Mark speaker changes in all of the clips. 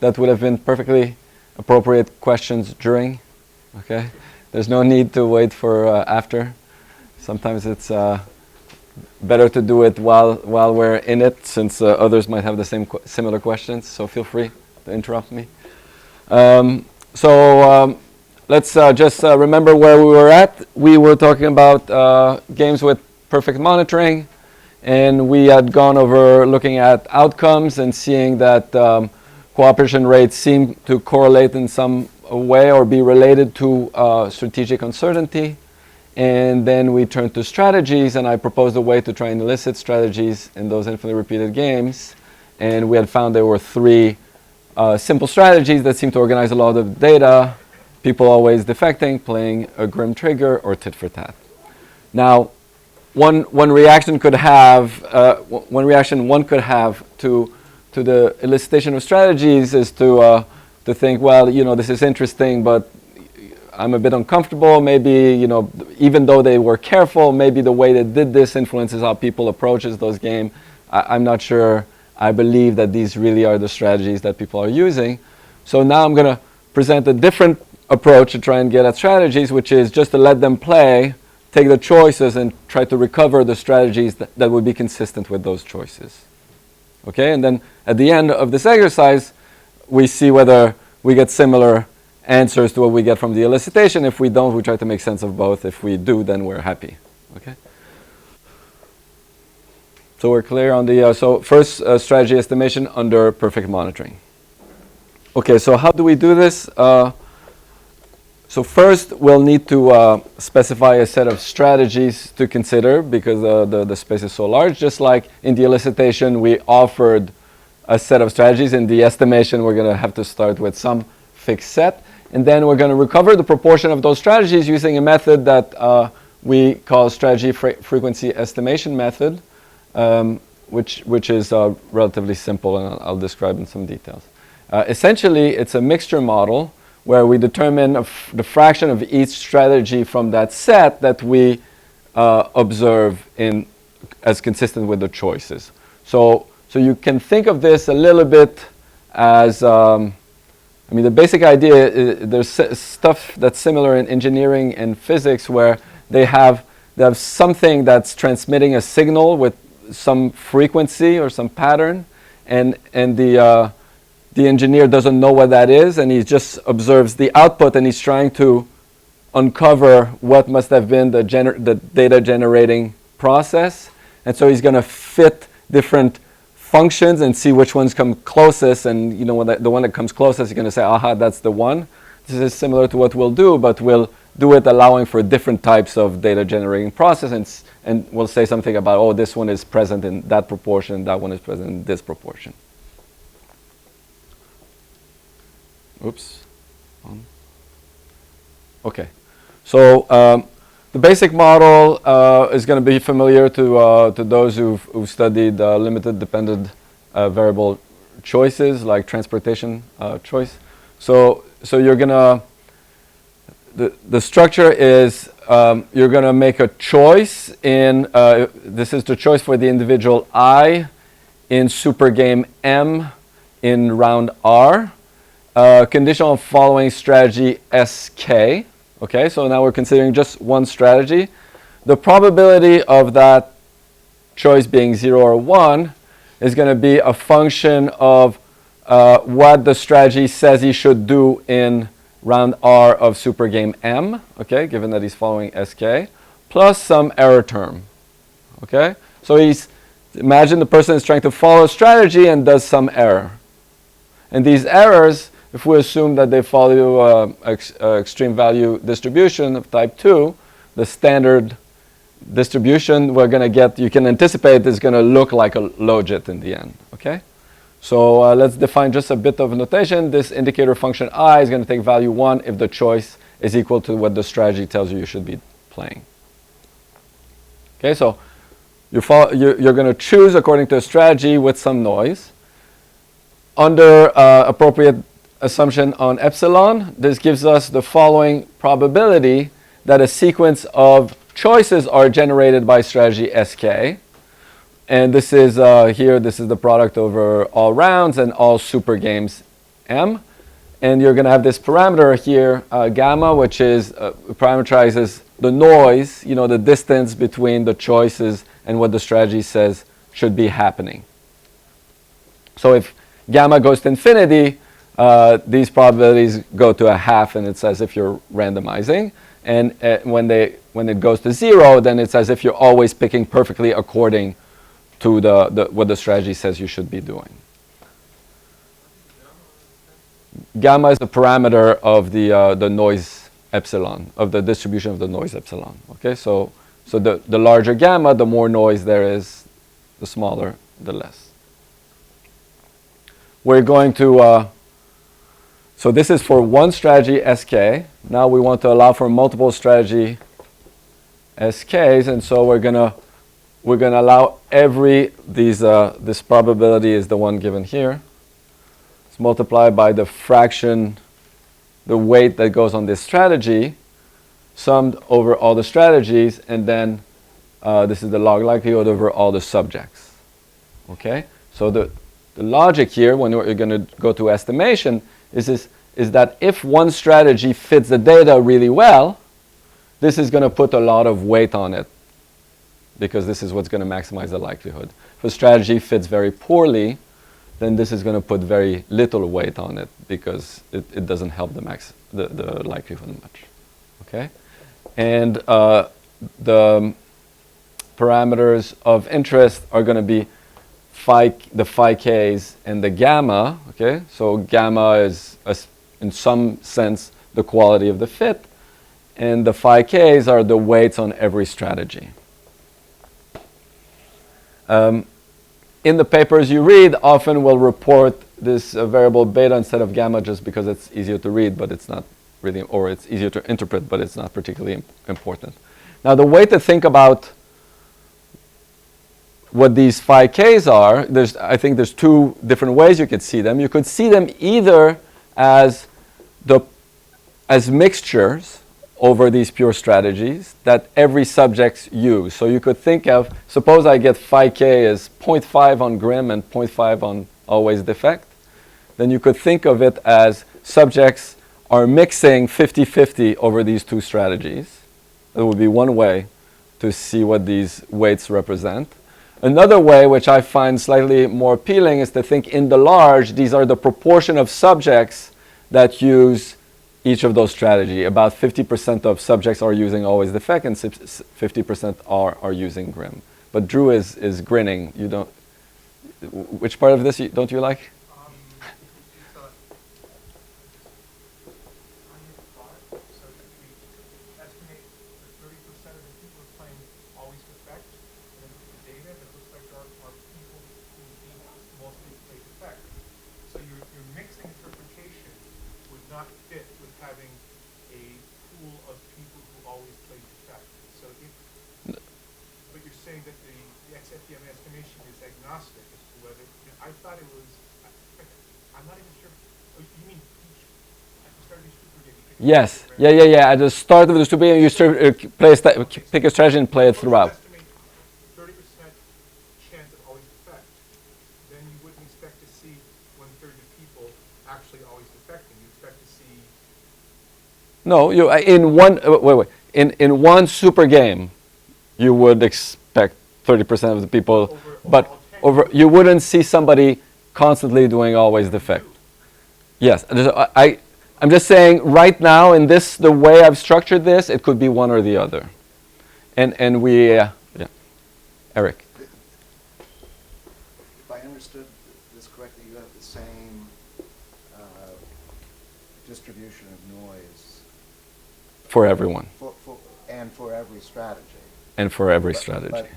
Speaker 1: that would have been perfectly appropriate questions during. Okay, there's no need to wait for after. Sometimes it's better to do it while we're in it, since others might have the similar questions. So feel free to interrupt me. Let's just remember where we were at. We were talking about games with perfect monitoring, and we had gone over looking at outcomes and seeing that cooperation rates seem to correlate in some way or be related to strategic uncertainty. And then we turned to strategies, and I proposed a way to try and elicit strategies in those infinitely repeated games. And we had found there were three simple strategies that seem to organize a lot of data: people always defecting, playing a grim trigger, or tit for tat. Now, one reaction one could have to the elicitation of strategies is to think, well, this is interesting, but I'm a bit uncomfortable. Maybe, even though they were careful, maybe the way they did this influences how people approaches those games. I'm not sure I believe that these really are the strategies that people are using. So now I'm going to present a different approach to try and get at strategies, which is just to let them play, take the choices, and try to recover the strategies that would be consistent with those choices. Okay, and then at the end of this exercise, we see whether we get similar answers to what we get from the elicitation. If we don't, we try to make sense of both. If we do, then we're happy. Okay. So we're clear on the, first strategy estimation under perfect monitoring. Okay, so how do we do this? So first, we'll need to specify a set of strategies to consider, because the space is so large. Just like in the elicitation, we offered a set of strategies. In the estimation, we're going to have to start with some fixed set. And then we're going to recover the proportion of those strategies using a method that we call strategy frequency estimation method, which is relatively simple, and I'll describe in some details. Essentially, it's a mixture model where we determine the fraction of each strategy from that set that we observe as consistent with the choices. So you can think of this a little bit as, the basic idea is there's stuff that's similar in engineering and physics, where they have something that's transmitting a signal with some frequency or some pattern, and the engineer doesn't know what that is, and he just observes the output, and he's trying to uncover what must have been the data generating process. And so he's going to fit different functions and see which ones come closest, and the one that comes closest, you're going to say, aha, that's the one. This is similar to what we'll do, but we'll do it allowing for different types of data generating process, and we'll say something about, oh, this one is present in that proportion, that one is present in this proportion. Oops. Okay. So the basic model is going to be familiar to those who've studied limited dependent variable choices, like transportation choice. So you're going to, the structure is you're going to make a choice in, this is the choice for the individual I in supergame M in round R. Conditional on following strategy SK. Okay, so now we're considering just one strategy. The probability of that choice being 0 or 1 is going to be a function of what the strategy says he should do in round R of supergame M, okay, given that he's following SK, plus some error term. Okay, so imagine the person is trying to follow a strategy and does some error. And these errors, if we assume that they follow extreme value distribution of type 2, the standard distribution we're going to get, you can anticipate, is going to look like a logit in the end. Okay? So let's define just a bit of notation. This indicator function I is going to take value 1 if the choice is equal to what the strategy tells you should be playing. Okay, so you're going to choose according to a strategy with some noise. Under appropriate assumption on epsilon, this gives us the following probability that a sequence of choices are generated by strategy SK. And this is here, this is the product over all rounds and all super games m. And you're going to have this parameter here, gamma, which is parameterizes the noise, the distance between the choices and what the strategy says should be happening. So if gamma goes to infinity, these probabilities go to a half, and it's as if you're randomizing. And when it goes to 0, then it's as if you're always picking perfectly according to what the strategy says you should be doing. Gamma is a parameter of the noise epsilon, of the distribution of the noise epsilon. Okay, so the larger gamma, the more noise there is, the smaller, the less. We're going to, so this is for one strategy, SK. Now we want to allow for multiple strategy SKs, and so we're gonna allow this probability is the one given here. It's multiplied by the fraction, the weight that goes on this strategy, summed over all the strategies, and then this is the log likelihood over all the subjects. Okay? So the logic here, when we're going to go to estimation, is that if one strategy fits the data really well, this is going to put a lot of weight on it, because this is what's going to maximize the likelihood. If a strategy fits very poorly, then this is going to put very little weight on it, because it doesn't help the likelihood much. Okay? And the parameters of interest are going to be the phi k's and the gamma. Okay? So gamma is, in some sense, the quality of the fit, and the phi k's are the weights on every strategy. In the papers you read, often we'll report this variable beta instead of gamma just because it's easier to read, but it's not really, or it's easier to interpret, but it's not particularly important. Now, the way to think about what these phi k's are, I think there's two different ways you could see them. You could see them either as mixtures over these pure strategies that every subjects use. So you could think of, suppose I get phi k as 0.5 on grim and 0.5 on always defect, then you could think of it as subjects are mixing 50-50 over these two strategies. That would be one way to see what these weights represent. Another way, which I find slightly more appealing, is to think in the large, these are the proportion of subjects that use each of those strategies. About 50% of subjects are using always defect, and 50% are using grim. But Drew is grinning. You don't. Which part of this don't you like? Yes. Yeah. At the start of the super game, you pick a strategy and play it throughout.
Speaker 2: Estimate 30% chance of always defect. Then you wouldn't expect to see 1/3 of people actually always defecting. You expect to see.
Speaker 1: No, in one super game, you would expect 30% of the people, but you wouldn't see somebody constantly doing always defect. Yes, I'm just saying right now in this, the way I've structured this, it could be one or the other. And we, yeah. Eric.
Speaker 3: If I understood this correctly, you have the same distribution of noise.
Speaker 1: For everyone.
Speaker 3: And for every strategy.
Speaker 1: And for every strategy.
Speaker 3: But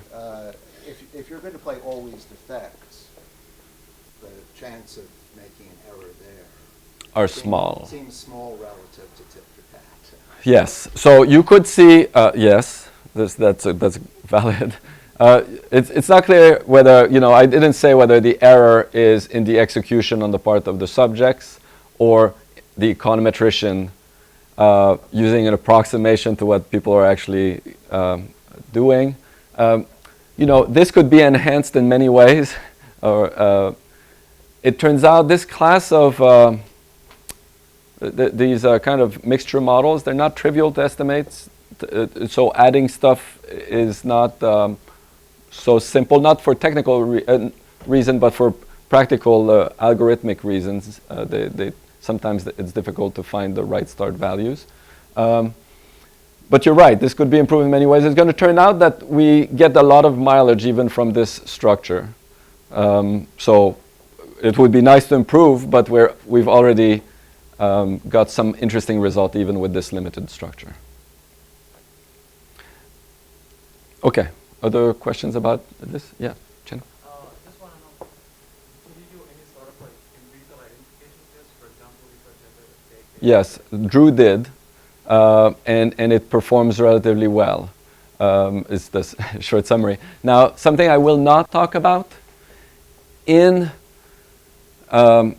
Speaker 3: if you're going to play always defects, the chance of making an error there
Speaker 1: are small.
Speaker 3: Seems small relative to tit for tat.
Speaker 1: Yes. So you could see, yes, that's valid. It's not clear whether, I didn't say whether the error is in the execution on the part of the subjects or the econometrician using an approximation to what people are actually doing. This could be enhanced in many ways. It turns out this class of These kind of mixture models, they're not trivial to estimate. So adding stuff is not so simple, not for technical reason, but for practical algorithmic reasons. Sometimes it's difficult to find the right start values. But you're right, this could be improved in many ways. It's going to turn out that we get a lot of mileage even from this structure. So it would be nice to improve, but we've already got some interesting result even with this limited structure. Okay, other questions about this? Yeah, Chen?
Speaker 4: Just want to know, can you do any sort of like empirical identification test? For example, if a gender
Speaker 1: Yes, Drew did, and it performs relatively well, is the short summary. Now, something I will not talk about, in the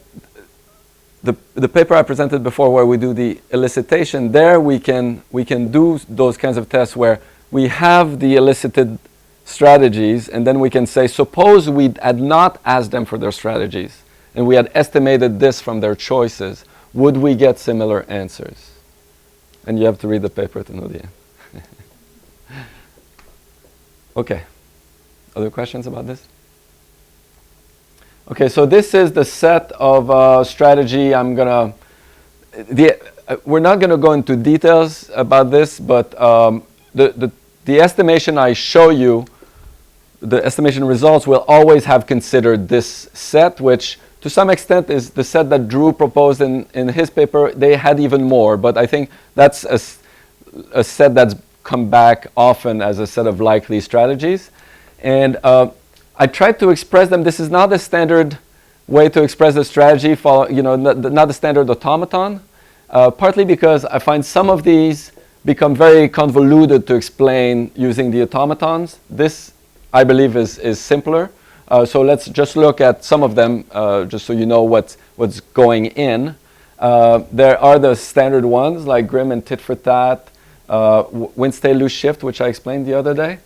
Speaker 1: paper I presented before where we do the elicitation, there we can do those kinds of tests where we have the elicited strategies, and then we can say, suppose we had not asked them for their strategies, and we had estimated this from their choices, would we get similar answers? And you have to read the paper to know the end. Okay, other questions about this? Okay, so this is the set of strategy. We're not gonna go into details about this, but the estimation I show you, the estimation results will always have considered this set, which to some extent is the set that Drew proposed in his paper. They had even more, but I think that's a set that's come back often as a set of likely strategies. And I tried to express them. This is not the standard way to express the strategy, not the standard automaton, partly because I find some of these become very convoluted to explain using the automatons. This, I believe, is simpler. So let's just look at some of them, just so you know what's going in. There are the standard ones like Grimm and tit for tat, win, stay, lose, shift, which I explained the other day.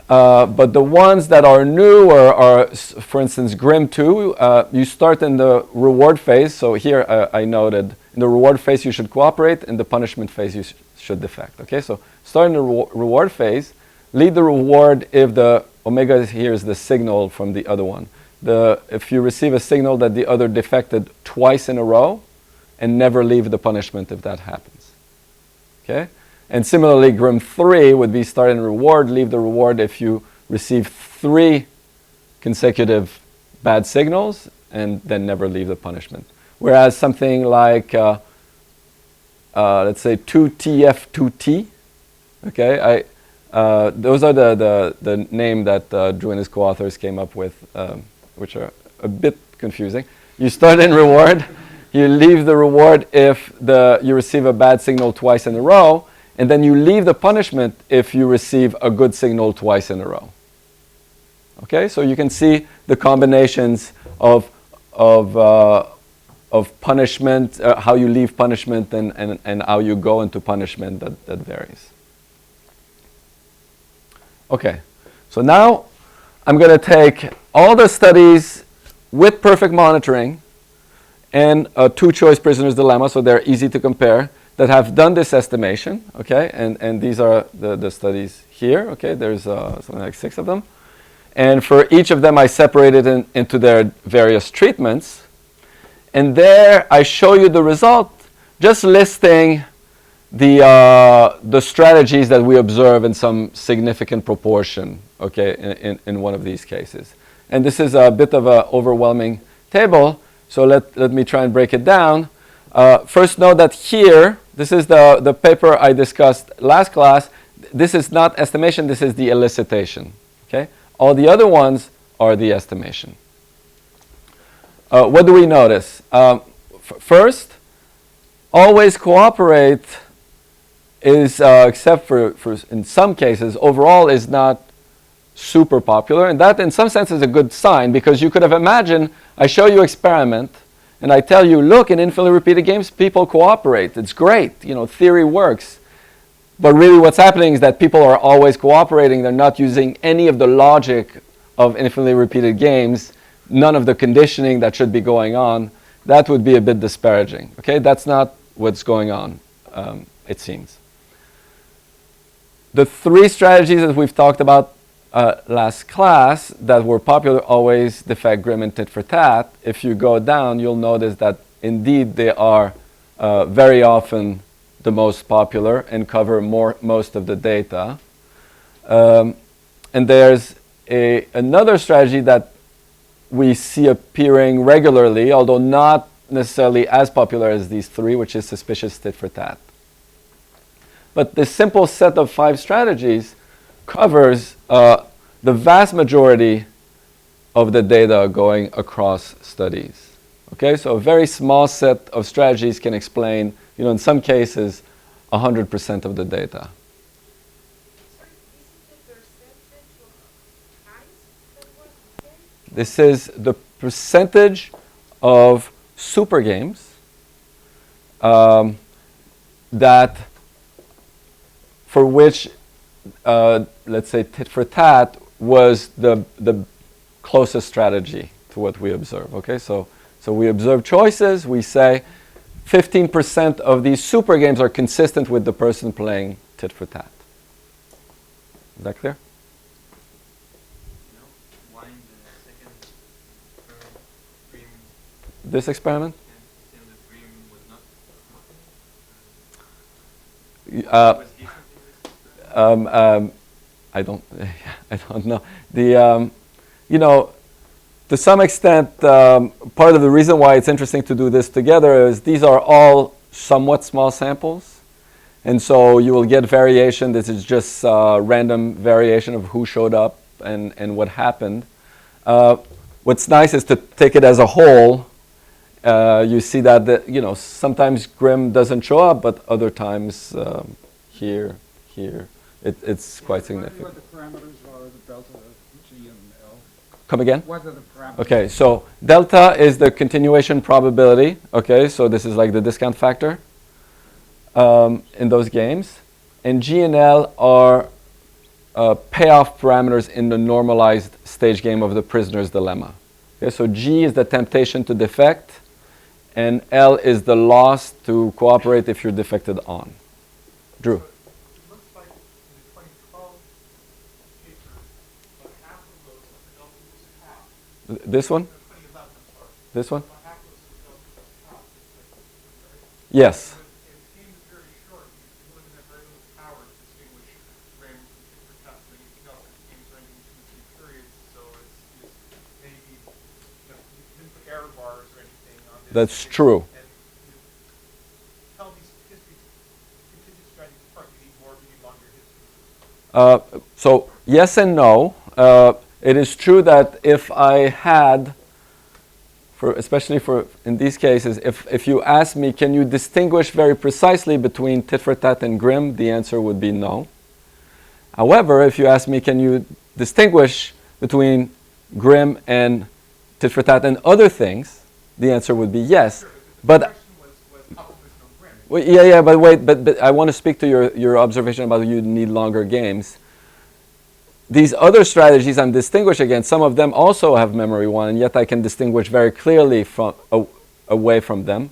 Speaker 1: But the ones that are new are, for instance, Grimm 2, you start in the reward phase. So here I noted, in the reward phase you should cooperate, in the punishment phase you should defect. Okay, so start in the reward phase, lead the reward if the omega here is the signal from the other one. If you receive a signal that the other defected twice in a row, and never leave the punishment if that happens. Okay? And similarly, Grimm 3 would be start in reward, leave the reward if you receive 3 consecutive bad signals, and then never leave the punishment. Whereas something like, let's say 2TF2T, okay, those are the name that Drew and his co-authors came up with, which are a bit confusing. You start in reward, you leave the reward if you receive a bad signal twice in a row, and then you leave the punishment if you receive a good signal twice in a row. Okay, so you can see the combinations of punishment, how you leave punishment, and how you go into punishment that varies. Okay, so now I'm going to take all the studies with perfect monitoring and a two-choice prisoner's dilemma, so they're easy to compare, that have done this estimation, okay, and these are the studies here, okay, there's something like 6 of them. And for each of them I separated into their various treatments, and there I show you the result, just listing the strategies that we observe in some significant proportion, okay, in one of these cases. And this is a bit of an overwhelming table, so let me try and break it down. First note that here, this is the paper I discussed last class. This is not estimation, this is the elicitation, okay? All the other ones are the estimation. What do we notice? First, always cooperate is, except for in some cases, overall is not super popular. And that in some sense is a good sign, because you could have imagined, I show you experiment, and I tell you, look, in infinitely repeated games, people cooperate. It's great, theory works. But really what's happening is that people are always cooperating. They're not using any of the logic of infinitely repeated games, none of the conditioning that should be going on. that would be a bit disparaging. Okay, that's not what's going on, it seems. The three strategies that we've talked about last class that were popular: always, defect, grim, and tit for tat. If you go down, you'll notice that indeed they are very often the most popular and cover most of the data. And there's another strategy that we see appearing regularly, although not necessarily as popular as these three, which is suspicious tit for tat. But this simple set of 5 strategies covers the vast majority of the data going across studies. Okay, so a very small set of strategies can explain, in some cases, 100% of the data. This is the percentage of super games that for which, let's say, tit for tat was the closest strategy to what we observe. Okay, so we observe choices. We say 15% of these super games are consistent with the person playing tit for tat. Is that clear?
Speaker 4: Why in the second dream?
Speaker 1: This experiment?
Speaker 4: The dream was not.
Speaker 1: Uh, I don't know. To some extent, part of the reason why it's interesting to do this together is these are all somewhat small samples. And so you will get variation. This is just random variation of who showed up and what happened. What's nice is to take it as a whole. You see that, sometimes grim doesn't show up, but other times here. It's quite significant.
Speaker 5: What the parameters are, the delta, G and L?
Speaker 1: Come again?
Speaker 5: What are the parameters?
Speaker 1: Okay, so delta is the continuation probability. Okay, so this is like the discount factor in those games. And G and L are payoff parameters in the normalized stage game of the prisoner's dilemma. Okay, so G is the temptation to defect, and L is the loss to cooperate if you're defected on. Drew. This one? This one? Yes. That's true. So yes and no. It is true that if I had, especially in these cases, if you ask me, can you distinguish very precisely between tit for tat and grim, the answer would be no. However, if you ask me, can you distinguish between grim and tit for tat and other things, the answer would be yes.
Speaker 2: Sure,
Speaker 1: but
Speaker 2: well,
Speaker 1: yeah, but wait, but I want to speak to your observation about you need longer games. These other strategies I'm distinguishing against, some of them also have memory 1, and yet I can distinguish very clearly away from them.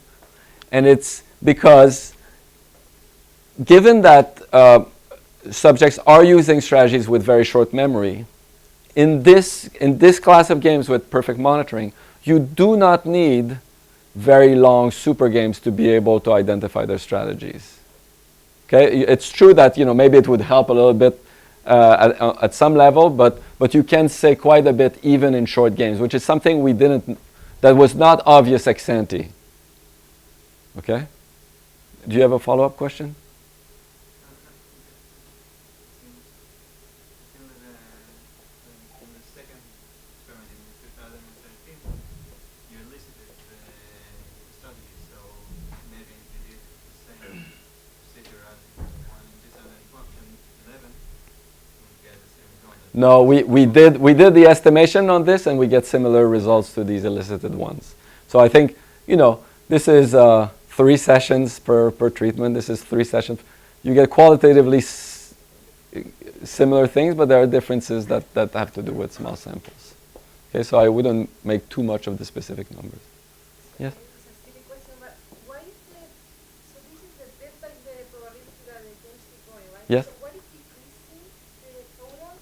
Speaker 1: And it's because given that subjects are using strategies with very short memory, in this class of games with perfect monitoring, you do not need very long super games to be able to identify their strategies. Okay, it's true that maybe it would help a little bit at some level, but you can say quite a bit even in short games, which is something that was not obvious ex ante. Okay? Do you have a follow-up question? No, we did the estimation on this, and we get similar results to these elicited ones. So I think this is 3 sessions per treatment. This is 3 sessions. You get qualitatively similar things, but there are differences that have to do with small samples. Okay, so I wouldn't make too much of the specific numbers. Yes. Yes?
Speaker 6: So what is decreasing the total?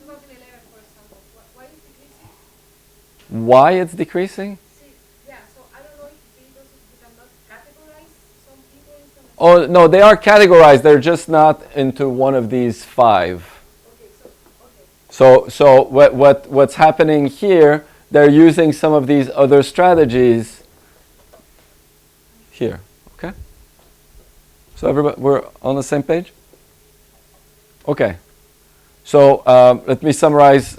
Speaker 6: 2011, for example. Why is decreasing?
Speaker 1: Why it's decreasing?
Speaker 6: See, yeah, so I don't know if you cannot categorize some people in some.
Speaker 1: Oh, no, they are categorized. They're just not into one of these 5.
Speaker 6: Okay, okay.
Speaker 1: So what's happening here, they're using some of these other strategies here, okay? So everybody, we're on the same page? Okay. So let me summarize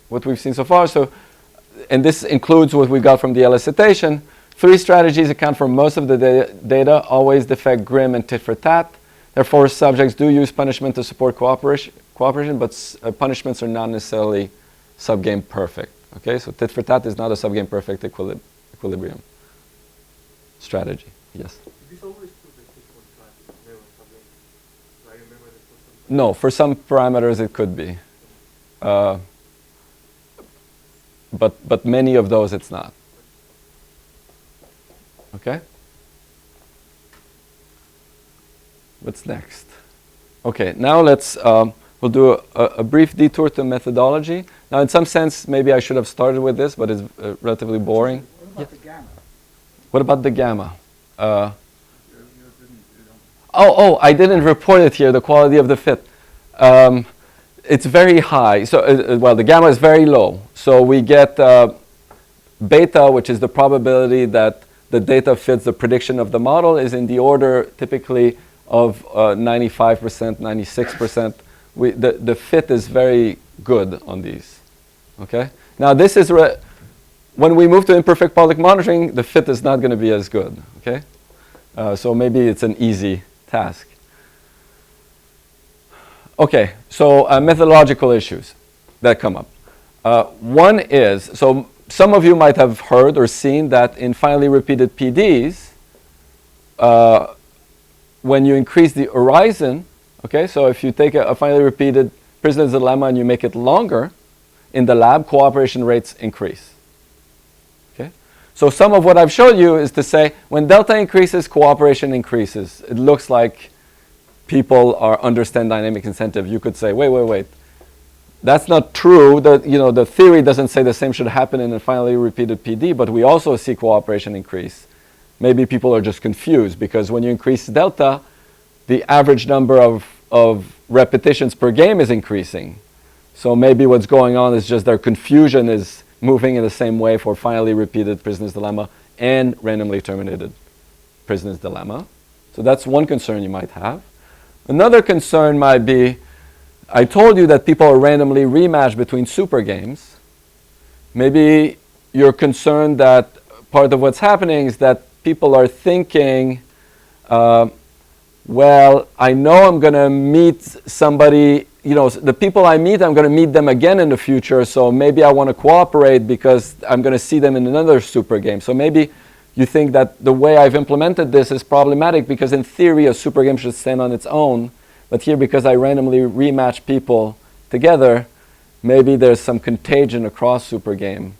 Speaker 1: what we've seen so far. So, and this includes what we got from the elicitation. 3 strategies account for most of the data, always, defect, grim, and tit for tat. Therefore, subjects do use punishment to support cooperation, but punishments are not necessarily subgame perfect. Okay, so tit for tat is not a subgame perfect equilibrium strategy. Yes?
Speaker 4: This always true that this one class never subgame. I remember that for some.
Speaker 1: No, for some parameters it could be. But many of those it's not. Okay? What's next? Okay, now let's, we'll do a brief detour to methodology. Now in some sense, maybe I should have started with this, but it's relatively boring.
Speaker 5: What about the gamma?
Speaker 1: What about the gamma?
Speaker 5: You don't.
Speaker 1: I didn't report it here, the quality of the fit. It's very high. So, well, the gamma is very low. So we get beta, which is the probability that the data fits the prediction of the model, is in the order typically of 95%, 96%. The fit is very good on these. Okay? Now this is, when we move to imperfect product monitoring, the fit is not going to be as good. Okay? So maybe it's an easy task. Okay, so methodological issues that come up. One is, so some of you might have heard or seen that in finally repeated PDs, when you increase the horizon, okay, so if you take a finally repeated prisoner's dilemma and you make it longer, in the lab, cooperation rates increase. Okay, so some of what I've showed you is to say, when delta increases, cooperation increases. It looks like people understand dynamic incentive. You could say, wait. That's not true. The theory doesn't say the same should happen in a finally repeated PD, but we also see cooperation increase. Maybe people are just confused because when you increase delta, the average number of repetitions per game is increasing. So maybe what's going on is just their confusion is moving in the same way for finally repeated prisoner's dilemma and randomly terminated prisoner's dilemma. So that's one concern you might have. Another concern might be, I told you that people are randomly rematched between super games. Maybe you're concerned that part of what's happening is that people are thinking, well, I know I'm going to meet somebody, the people I meet, I'm going to meet them again in the future, so maybe I want to cooperate because I'm going to see them in another super game. So maybe you think that the way I've implemented this is problematic because in theory a super game should stand on its own. But here, because I randomly rematch people together, maybe there's some contagion across super game,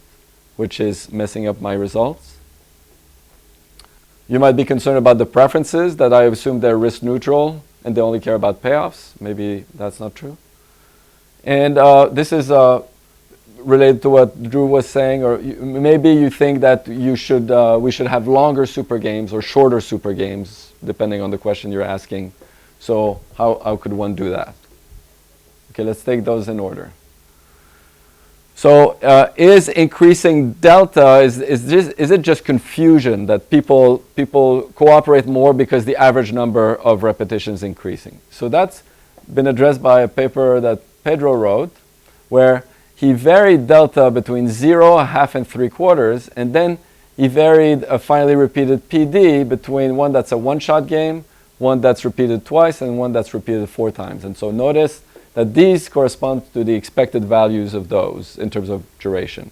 Speaker 1: which is messing up my results. You might be concerned about the preferences, that I assume they're risk neutral and they only care about payoffs. Maybe that's not true. And this is related to what Drew was saying, or maybe you think that we should have longer super games or shorter super games, depending on the question you're asking. So how could one do that? Okay, let's take those in order. So is increasing delta, is it just confusion that people cooperate more because the average number of repetitions is increasing? So that's been addressed by a paper that Pedro wrote, where he varied delta between 0, a half, and 3/4, and then he varied a finally repeated PD between one that's a one-shot game, one that's repeated twice, and one that's repeated 4 times. And so notice that these correspond to the expected values of those in terms of duration.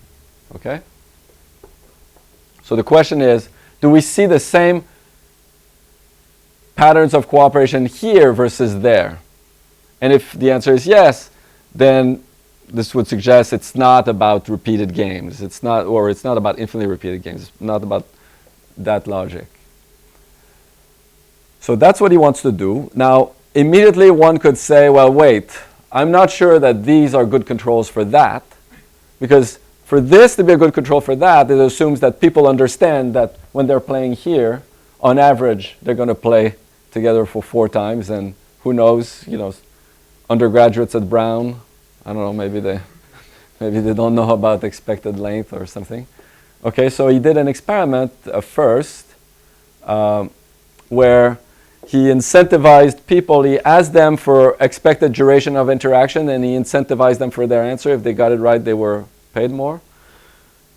Speaker 1: Okay? So the question is, do we see the same patterns of cooperation here versus there? And if the answer is yes, then this would suggest it's not about repeated games. It's not about infinitely repeated games. It's not about that logic. So that's what he wants to do. Now, immediately one could say, well, wait, I'm not sure that these are good controls for that, because for this to be a good control for that, it assumes that people understand that when they're playing here, on average, they're going to play together for 4 times, and who knows, undergraduates at Brown, I don't know, maybe they don't know about expected length or something. Okay, so he did an experiment first where he incentivized people. He asked them for expected duration of interaction, and he incentivized them for their answer. If they got it right, they were paid more.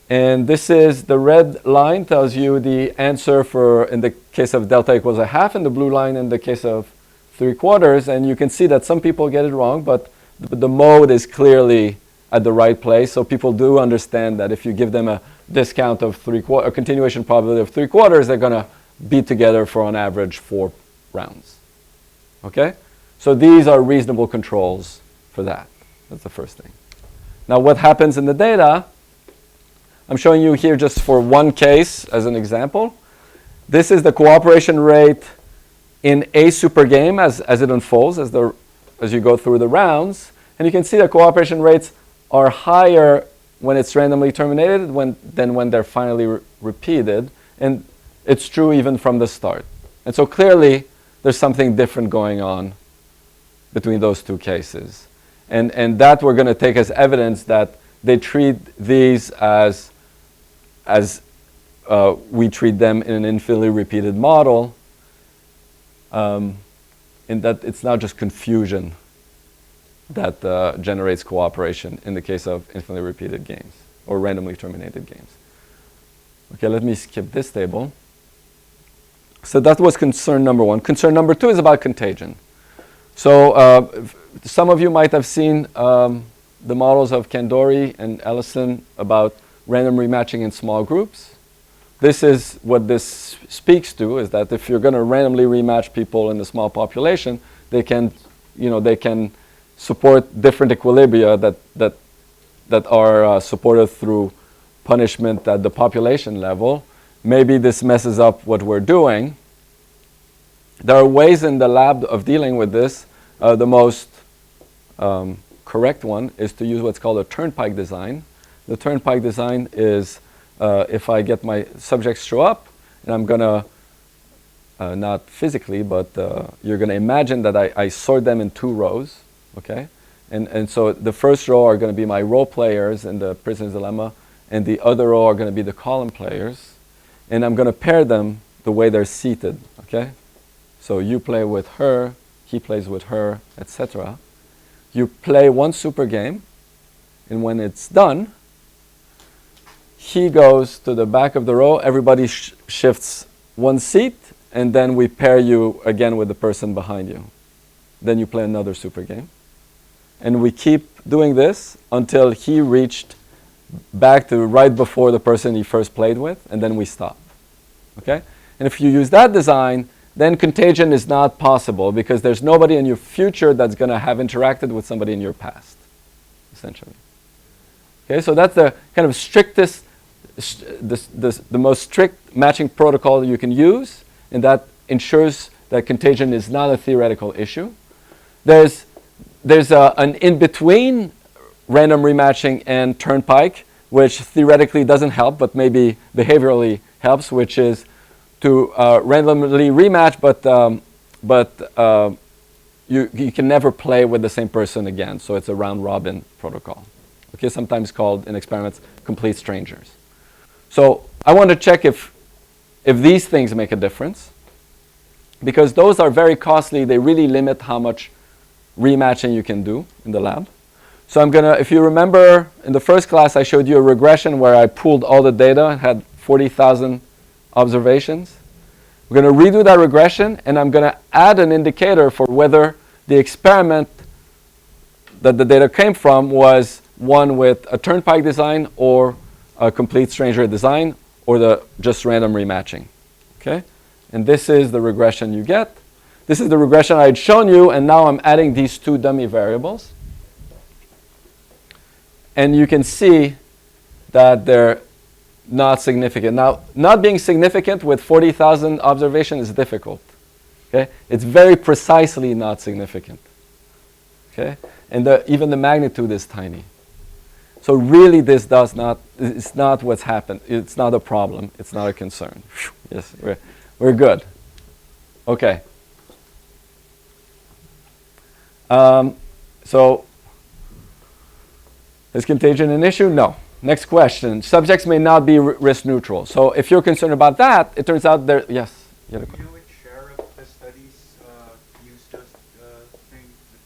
Speaker 1: And this is the red line tells you the answer for, in the case of delta equals a half, and the blue line in the case of 3/4. And you can see that some people get it wrong, but the mode is clearly at the right place. So people do understand that if you give them a discount of a continuation probability of 3/4, they're going to be together for on average 4 rounds. Okay? So these are reasonable controls for that. That's the first thing. Now what happens in the data, I'm showing you here just for one case as an example. This is the cooperation rate in a super game as it unfolds, as you go through the rounds. And you can see the cooperation rates are higher when it's randomly terminated than when they're finally repeated. And it's true even from the start. And so clearly, there's something different going on between those two cases. And that we're going to take as evidence that they treat these as we treat them in an infinitely repeated model, in that it's not just confusion that generates cooperation in the case of infinitely repeated games or randomly terminated games. Okay, let me skip this table. So that was concern number 1. Concern number 2 is about contagion. So some of you might have seen the models of Kandori and Ellison about random rematching in small groups. This is what this speaks to, is that if you're going to randomly rematch people in a small population, they can support different equilibria that are supported through punishment at the population level. Maybe this messes up what we're doing. There are ways in the lab of dealing with this. The most correct one is to use what's called a turnpike design. The turnpike design is if I get my subjects show up, and I'm going to, not physically, but you're going to imagine that I sort them in 2 rows. Okay, and so the first row are going to be my role players in the prisoner's dilemma, and the other row are going to be the column players, and I'm going to pair them the way they're seated. Okay, so you play with her, he plays with her, etc. You play one super game, and when it's done, he goes to the back of the row. Everybody shifts 1 seat, and then we pair you again with the person behind you. Then you play another super game. And we keep doing this until he reached back to right before the person he first played with, and then we stop. Okay? And if you use that design, then contagion is not possible because there's nobody in your future that's going to have interacted with somebody in your past, essentially. Okay, so that's the kind of strictest, the most strict matching protocol you can use, and that ensures that contagion is not a theoretical issue. There's an in-between random rematching and turnpike, which theoretically doesn't help, but maybe behaviorally helps, which is to randomly rematch, but you can never play with the same person again. So it's a round-robin protocol. Okay, sometimes called in experiments complete strangers. So I want to check if these things make a difference, because those are very costly. They really limit how much rematching you can do in the lab. So I'm going to, if you remember in the first class, I showed you a regression where I pooled all the data, had 40,000 observations. We're going to redo that regression, and I'm going to add an indicator for whether the experiment that the data came from was one with a turnpike design or a complete stranger design or the just random rematching. Okay? And this is the regression you get. This is the regression I had shown you, and now I'm adding these 2 dummy variables. And you can see that they're not significant. Now, not being significant with 40,000 observations is difficult. Okay? It's very precisely not significant. Okay? And even the magnitude is tiny. So really this it's not what's happened. It's not a problem. It's not a concern. Whew. Yes, we're good. Okay. So is contagion an issue? No. Next question. Subjects may not be risk neutral. So if you're concerned about that, it turns out there, yes. You had a
Speaker 7: Do you know which share of the studies use just the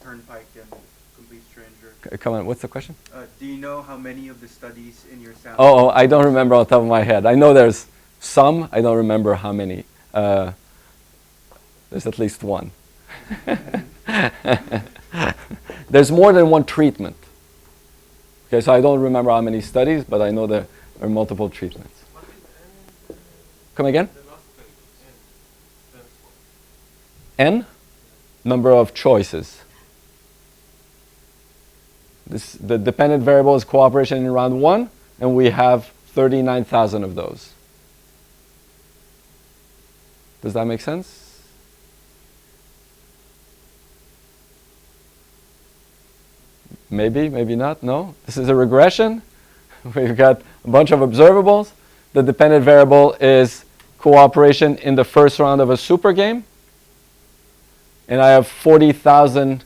Speaker 7: Turnpike and Complete Stranger?
Speaker 1: come on, what's the question?
Speaker 7: Do you know how many of the studies in your sample?
Speaker 1: Oh, I don't remember on top of my head. I know there's some. I don't remember how many. There's at least one. There's more than one treatment. Okay, so I don't remember how many studies, but I know there are multiple treatments.
Speaker 4: What is
Speaker 1: Come again?
Speaker 4: the last thing?
Speaker 1: N? Number of choices. The dependent variable is cooperation in round 1, and we have 39,000 of those. Does that make sense? Maybe, maybe not, no. This is a regression. We've got a bunch of observables. The dependent variable is cooperation in the first round of a super game. And I have 40,000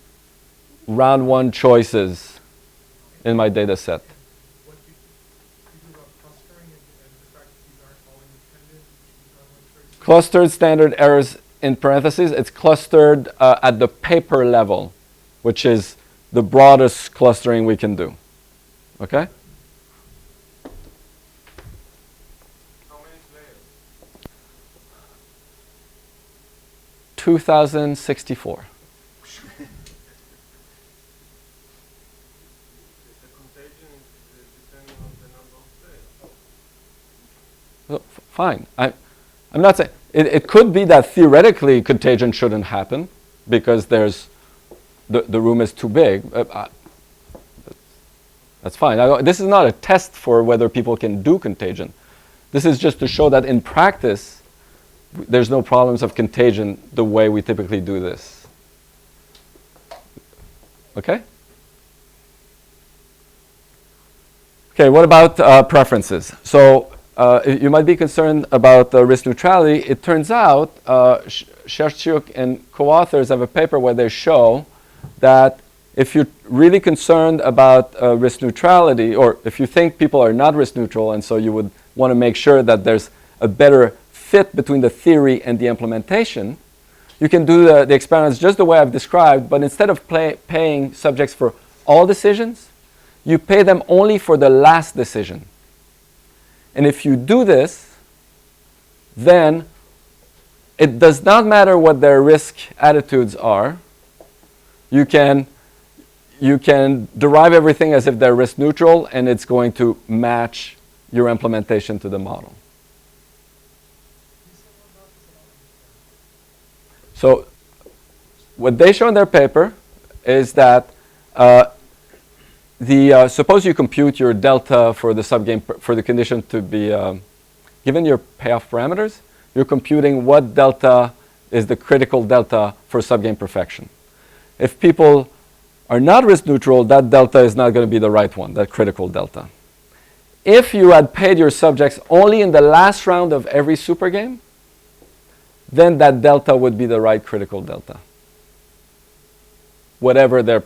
Speaker 1: round 1 choices in my data set.
Speaker 2: What do you do about clustering and the fact that these aren't all independent? These are all very simple?
Speaker 1: Clustered standard errors in parentheses. It's clustered at the paper level, which is the broadest clustering we can do. Okay?
Speaker 4: How many layers?
Speaker 1: 2064.
Speaker 4: The contagion is depending on the number of layers.
Speaker 1: So, fine. I'm not saying it could be that theoretically contagion shouldn't happen because there's the room is too big. That's fine. This is not a test for whether people can do contagion. This is just to show that in practice, there's no problems of contagion the way we typically do this. Okay? Okay, what about preferences? So you might be concerned about risk neutrality. It turns out Sherchuk and co-authors have a paper where they show that if you're really concerned about risk neutrality, or if you think people are not risk neutral, and so you would want to make sure that there's a better fit between the theory and the implementation, you can do the experiments just the way I've described, but instead of paying subjects for all decisions, you pay them only for the last decision. And if you do this, then it does not matter what their risk attitudes are. You can derive everything as if they're risk neutral, and it's going to match your implementation to the model. So what they show in their paper is that suppose you compute your delta for the subgame for the condition to be given your payoff parameters, you're computing what delta is the critical delta for subgame perfection. If people are not risk neutral, that delta is not going to be the right one, that critical delta. If you had paid your subjects only in the last round of every super game, then that delta would be the right critical delta, whatever their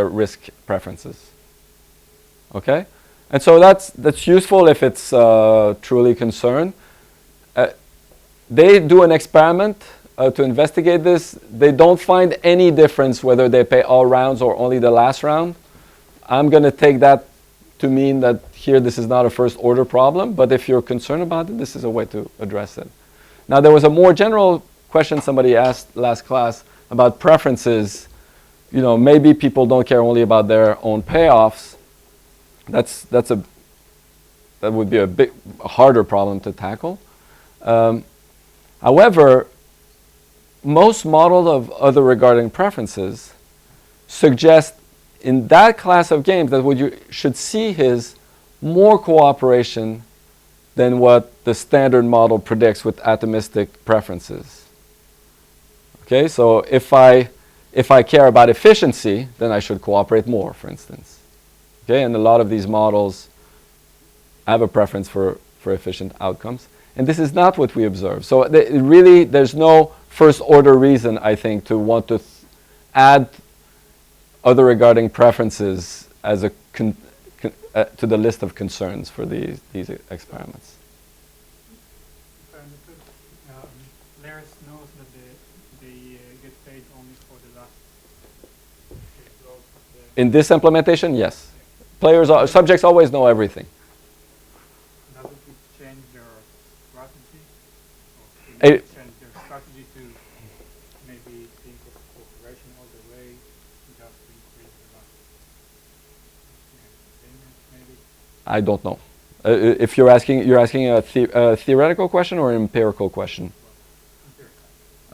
Speaker 1: risk preferences. Okay? And so that's useful if it's truly concerned. They do an experiment to investigate this. They don't find any difference whether they pay all rounds or only the last round. I'm going to take that to mean that here this is not a first order problem, but if you're concerned about it, this is a way to address it. Now there was a more general question somebody asked last class about preferences. You know, maybe people don't care only about their own payoffs. That would be a harder problem to tackle. However, most models of other regarding preferences suggest in that class of games that what you should see is more cooperation than what the standard model predicts with atomistic preferences. Okay, so if I care about efficiency, then I should cooperate more, for instance. Okay, and a lot of these models have a preference for efficient outcomes. And this is not what we observe. So really, there's no first order reason, I think, to want to add other regarding preferences as a to the list of concerns for these experiments.
Speaker 8: If I understood, players knows that they get paid only for the last growth of the...
Speaker 1: In this implementation, yes. Subjects always know everything.
Speaker 8: Does it change their strategy? Or
Speaker 1: Eh,
Speaker 8: change their strategy to maybe think of cooperation all the way, just to increase the last maybe?
Speaker 1: I don't know. If you're asking a theoretical question or an empirical question?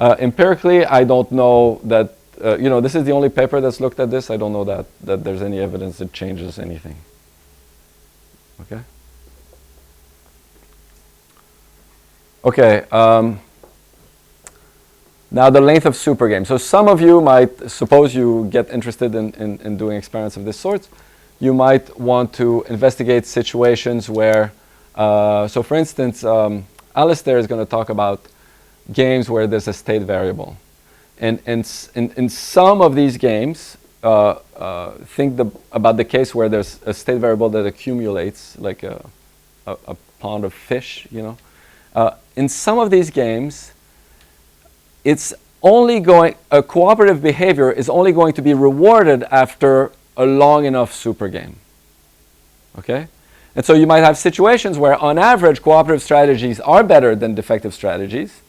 Speaker 1: Empirically, I don't know that, this is the only paper that's looked at this. I don't know that there's any evidence that changes anything. Okay? Okay. Now the length of super game. So some of you might, suppose you get interested in doing experiments of this sort, you might want to investigate situations where, so for instance, Alistair is going to talk about games where there's a state variable. And in some of these games, think about the case where there's a state variable that accumulates, like a pond of fish, in some of these games, a cooperative behavior is only going to be rewarded after a long enough super game. Okay? And so you might have situations where, on average, cooperative strategies are better than defective strategies,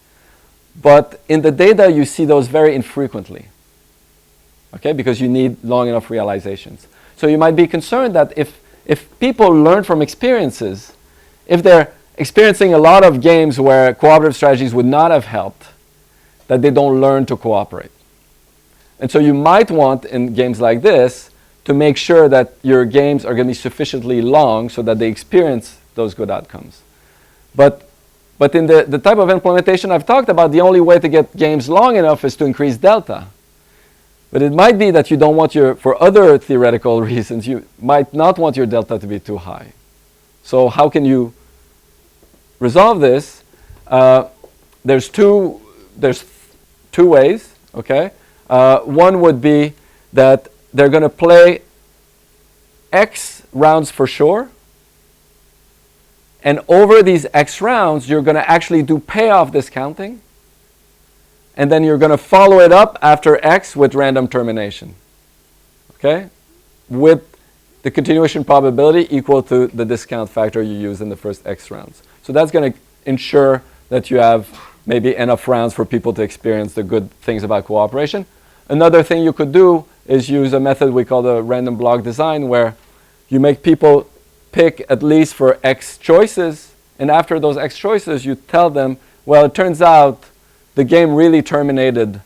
Speaker 1: but in the data you see those very infrequently. Okay? Because you need long enough realizations. So you might be concerned that if people learn from experiences, if they're experiencing a lot of games where cooperative strategies would not have helped, that they don't learn to cooperate. And so you might want, in games like this, to make sure that your games are going to be sufficiently long so that they experience those good outcomes. But in the type of implementation I've talked about, the only way to get games long enough is to increase delta. But it might be that you don't want for other theoretical reasons, you might not want your delta to be too high. So how can you resolve this? There's two ways, okay? One would be that they're going to play X rounds for sure. And over these X rounds, you're going to actually do payoff discounting. And then you're going to follow it up after X with random termination. Okay? With the continuation probability equal to the discount factor you used in the first X rounds. So that's going to ensure that you have maybe enough rounds for people to experience the good things about cooperation. Another thing you could do is use a method we call the random block design, where you make people pick at least for X choices, and after those X choices you tell them, well, it turns out the game really terminated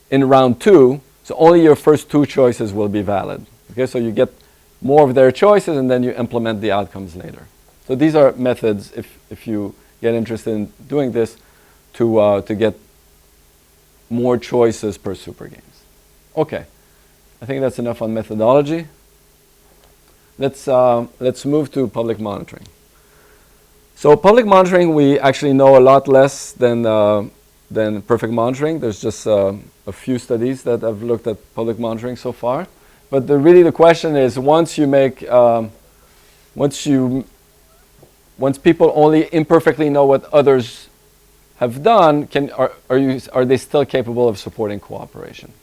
Speaker 1: in round 2, so only your first 2 choices will be valid. Okay, so you get more of their choices and then you implement the outcomes later. So these are methods, if you get interested in doing this, to get more choices per super games. Okay, I think that's enough on methodology. Let's move to public monitoring. So public monitoring, we actually know a lot less than perfect monitoring. There's just a few studies that have looked at public monitoring so far. But really the question is, once people only imperfectly know what others have done, are they still capable of supporting cooperation?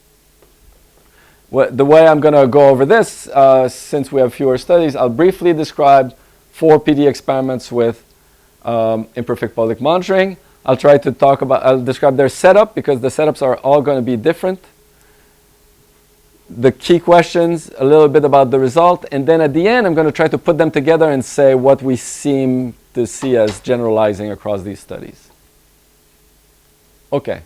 Speaker 1: The way I'm going to go over this, since we have fewer studies, I'll briefly describe 4 PD experiments with imperfect public monitoring. I'll describe their setup, because the setups are all going to be different. The key questions, a little bit about the result, and then at the end I'm going to try to put them together and say what we seem to see as generalizing across these studies. Okay.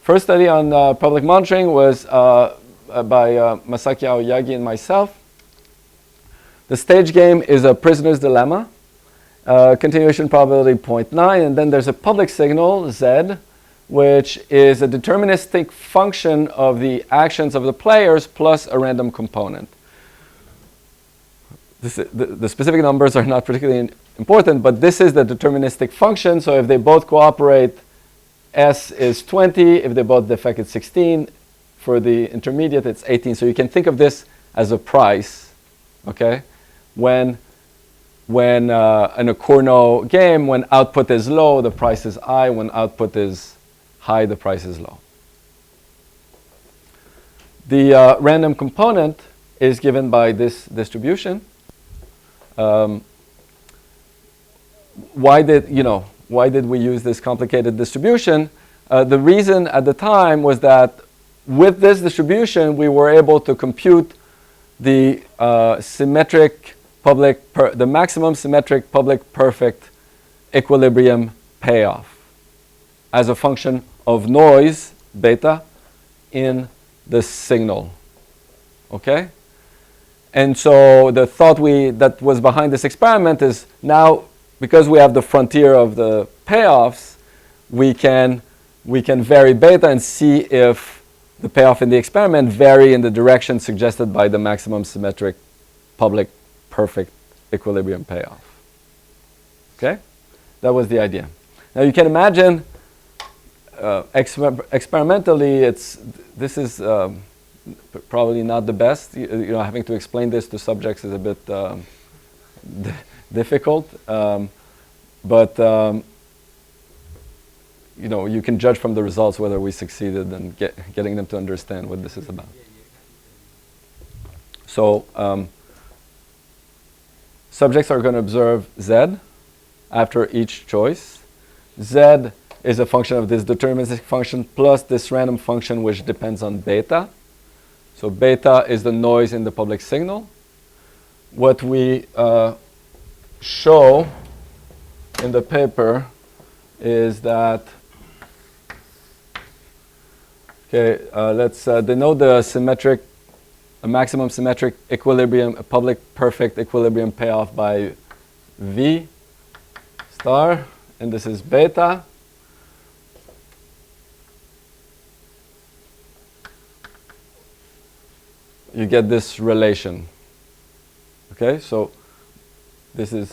Speaker 1: First study on public monitoring was by Masaki Aoyagi and myself. The stage game is a prisoner's dilemma. Continuation probability 0.9, and then there's a public signal, Z, which is a deterministic function of the actions of the players plus a random component. The specific numbers are not particularly important, but this is the deterministic function. So if they both cooperate, S is 20. If they both defect, it's 16. For the intermediate, it's 18. So you can think of this as a price, okay? In a Cournot game, when output is low, the price is I. When output is high, the price is low. The random component is given by this distribution. Why did we use this complicated distribution? The reason at the time was that with this distribution, we were able to compute the the maximum symmetric public perfect equilibrium payoff as a function of noise, beta, in the signal. Okay? And so the thought that was behind this experiment is now, because we have the frontier of the payoffs, we can vary beta and see if the payoff in the experiment vary in the direction suggested by the maximum symmetric public perfect equilibrium payoff. Okay? That was the idea. Now you can imagine experimentally this is probably not the best. Having to explain this to subjects is a bit difficult. But you can judge from the results whether we succeeded in getting them to understand what this is about. So subjects are going to observe Z after each choice. Z is a function of this deterministic function plus this random function which depends on beta. So beta is the noise in the public signal. What we show in the paper is that, let's denote the maximum symmetric equilibrium, a public perfect equilibrium payoff by V star, and this is beta. You get this relation. Okay, so this is,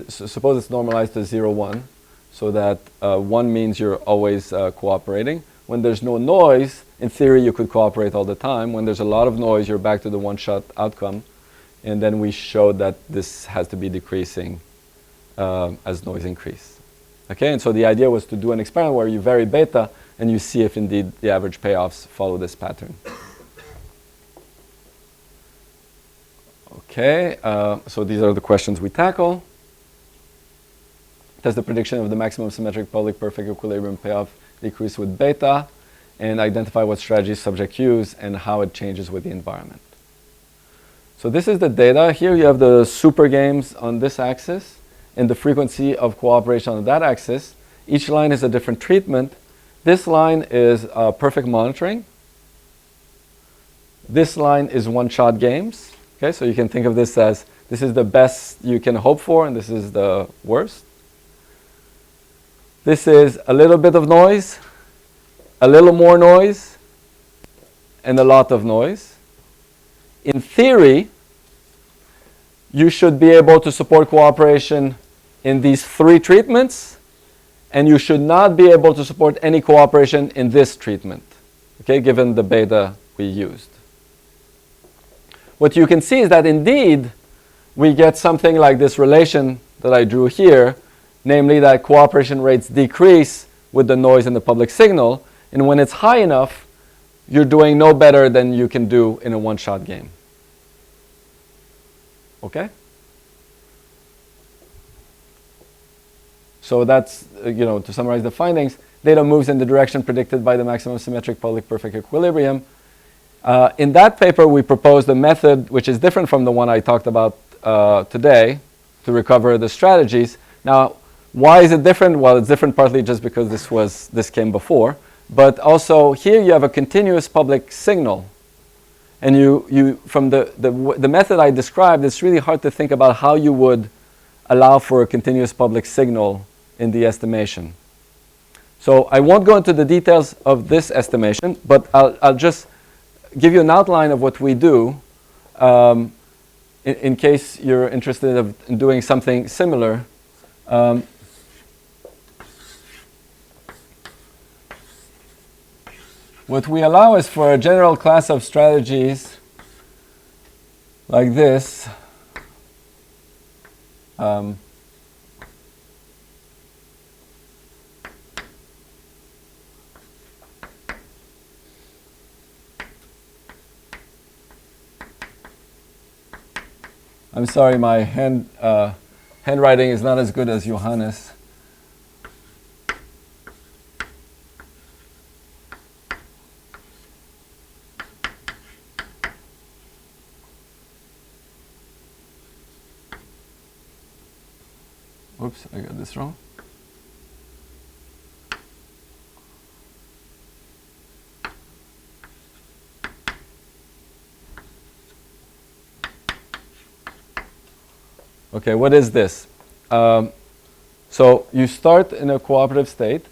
Speaker 1: suppose it's normalized to 0, 1, so that 1 means you're always cooperating. When there's no noise, in theory you could cooperate all the time. When there's a lot of noise, you're back to the one-shot outcome. And then we showed that this has to be decreasing as noise increase. Okay, and so the idea was to do an experiment where you vary beta and you see if indeed the average payoffs follow this pattern. Okay, so these are the questions we tackle. Does the prediction of the maximum symmetric public perfect equilibrium payoff decrease with beta? And identify what strategies subjects use and how it changes with the environment. So this is the data. Here you have the super games on this axis and the frequency of cooperation on that axis. Each line is a different treatment. This line is perfect monitoring. This line is one-shot games. Okay, so you can think of this as this is the best you can hope for and this is the worst. This is a little bit of noise, a little more noise, and a lot of noise. In theory, you should be able to support cooperation in these 3 treatments, and you should not be able to support any cooperation in this treatment, okay, given the beta we used. What you can see is that indeed we get something like this relation that I drew here, namely that cooperation rates decrease with the noise in the public signal, and when it's high enough, you're doing no better than you can do in a one-shot game. Okay? So that's, to summarize the findings, data moves in the direction predicted by the maximum symmetric public perfect equilibrium. In that paper, we proposed a method which is different from the one I talked about today to recover the strategies. Now, why is it different? Well, it's different partly just because this came before, but also here you have a continuous public signal. And you from the method I described, it's really hard to think about how you would allow for a continuous public signal in the estimation. So I won't go into the details of this estimation, but I'll just give you an outline of what we do in case you're interested in doing something similar. What we allow is for a general class of strategies like this. I'm sorry, my handwriting is not as good as Johannes. Oops, I got this wrong. Okay, what is this? So you start in a cooperative state.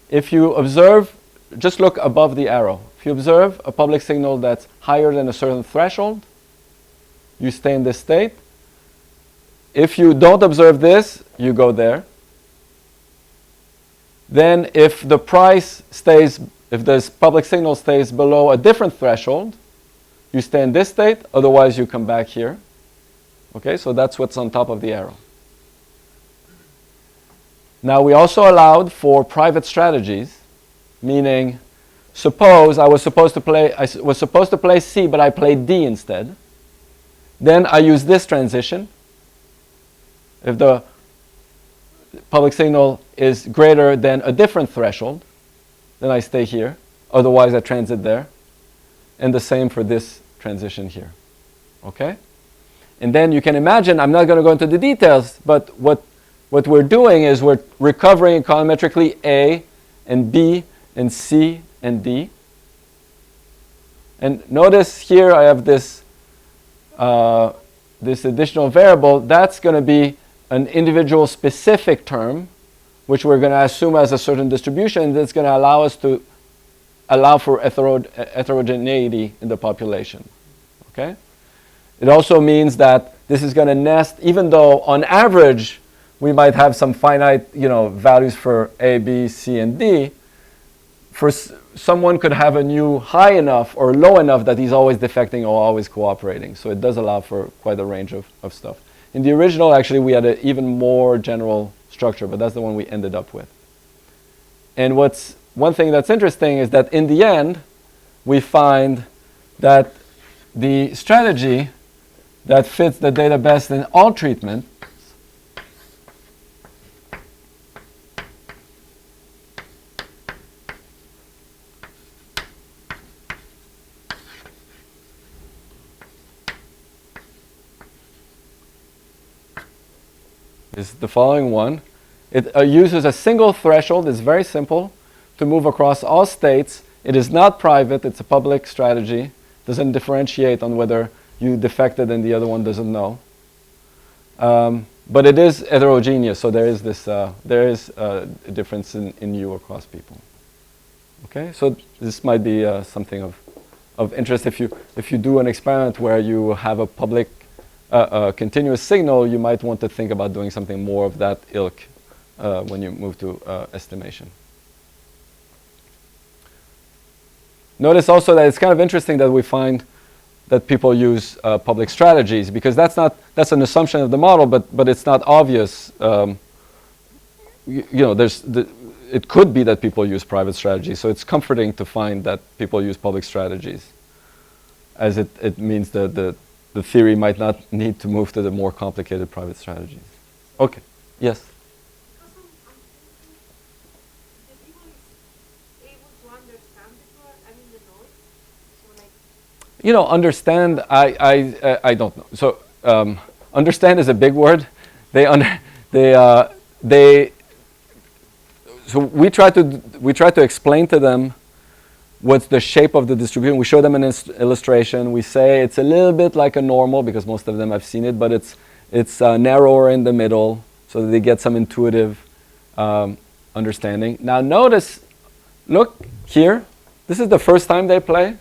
Speaker 1: If you observe, just look above the arrow. If you observe a public signal that's higher than a certain threshold, you stay in this state. If you don't observe this, you go there. Then if the price stays, if this public signal stays below a different threshold, you stay in this state, otherwise you come back here. Okay, so that's what's on top of the arrow. Now we also allowed for private strategies, meaning suppose I was supposed to play C, but I played D instead. Then I use this transition. If the public signal is greater than a different threshold, then I stay here. Otherwise I transit there. And the same for this transition here. Okay? And then you can imagine, I'm not going to go into the details, but what we're doing is we're recovering econometrically A and B and C and D. And notice here I have this, this additional variable. That's going to be an individual specific term, which we're going to assume as a certain distribution that's going to allow us to allow for heterogeneity in the population. Okay? It also means that this is going to nest, even though on average we might have some finite, values for A, B, C, and D. For someone could have a nu high enough or low enough that he's always defecting or always cooperating. So it does allow for quite a range of stuff. In the original, actually, we had an even more general structure, but that's the one we ended up with. And one thing that's interesting is that in the end, we find that the strategy that fits the data best in all treatments is the following one. It uses a single threshold. It's very simple to move across all states. It is not private. It's a public strategy. Doesn't differentiate on whether you defected and the other one doesn't know. But it is heterogeneous, so there is this a difference in U across people. Okay, so this might be something of interest if you do an experiment where you have a public continuous signal. You might want to think about doing something more of that ilk when you move to estimation. Notice also that it's kind of interesting that we find that people use public strategies, because that's an assumption of the model, but it's not obvious. It could be that people use private strategies, so it's comforting to find that people use public strategies, as it means that the theory might not need to move to the more complicated private strategies. Okay, yes?
Speaker 6: Because I'm thinking, the people is able to understand the noise, so like...
Speaker 1: Understand, I don't know. So, understand is a big word. So we try to explain to them what's the shape of the distribution. We show them an illustration. We say it's a little bit like a normal, because most of them have seen it, but it's narrower in the middle, so that they get some intuitive understanding. Now notice, look here, this is the first time they play.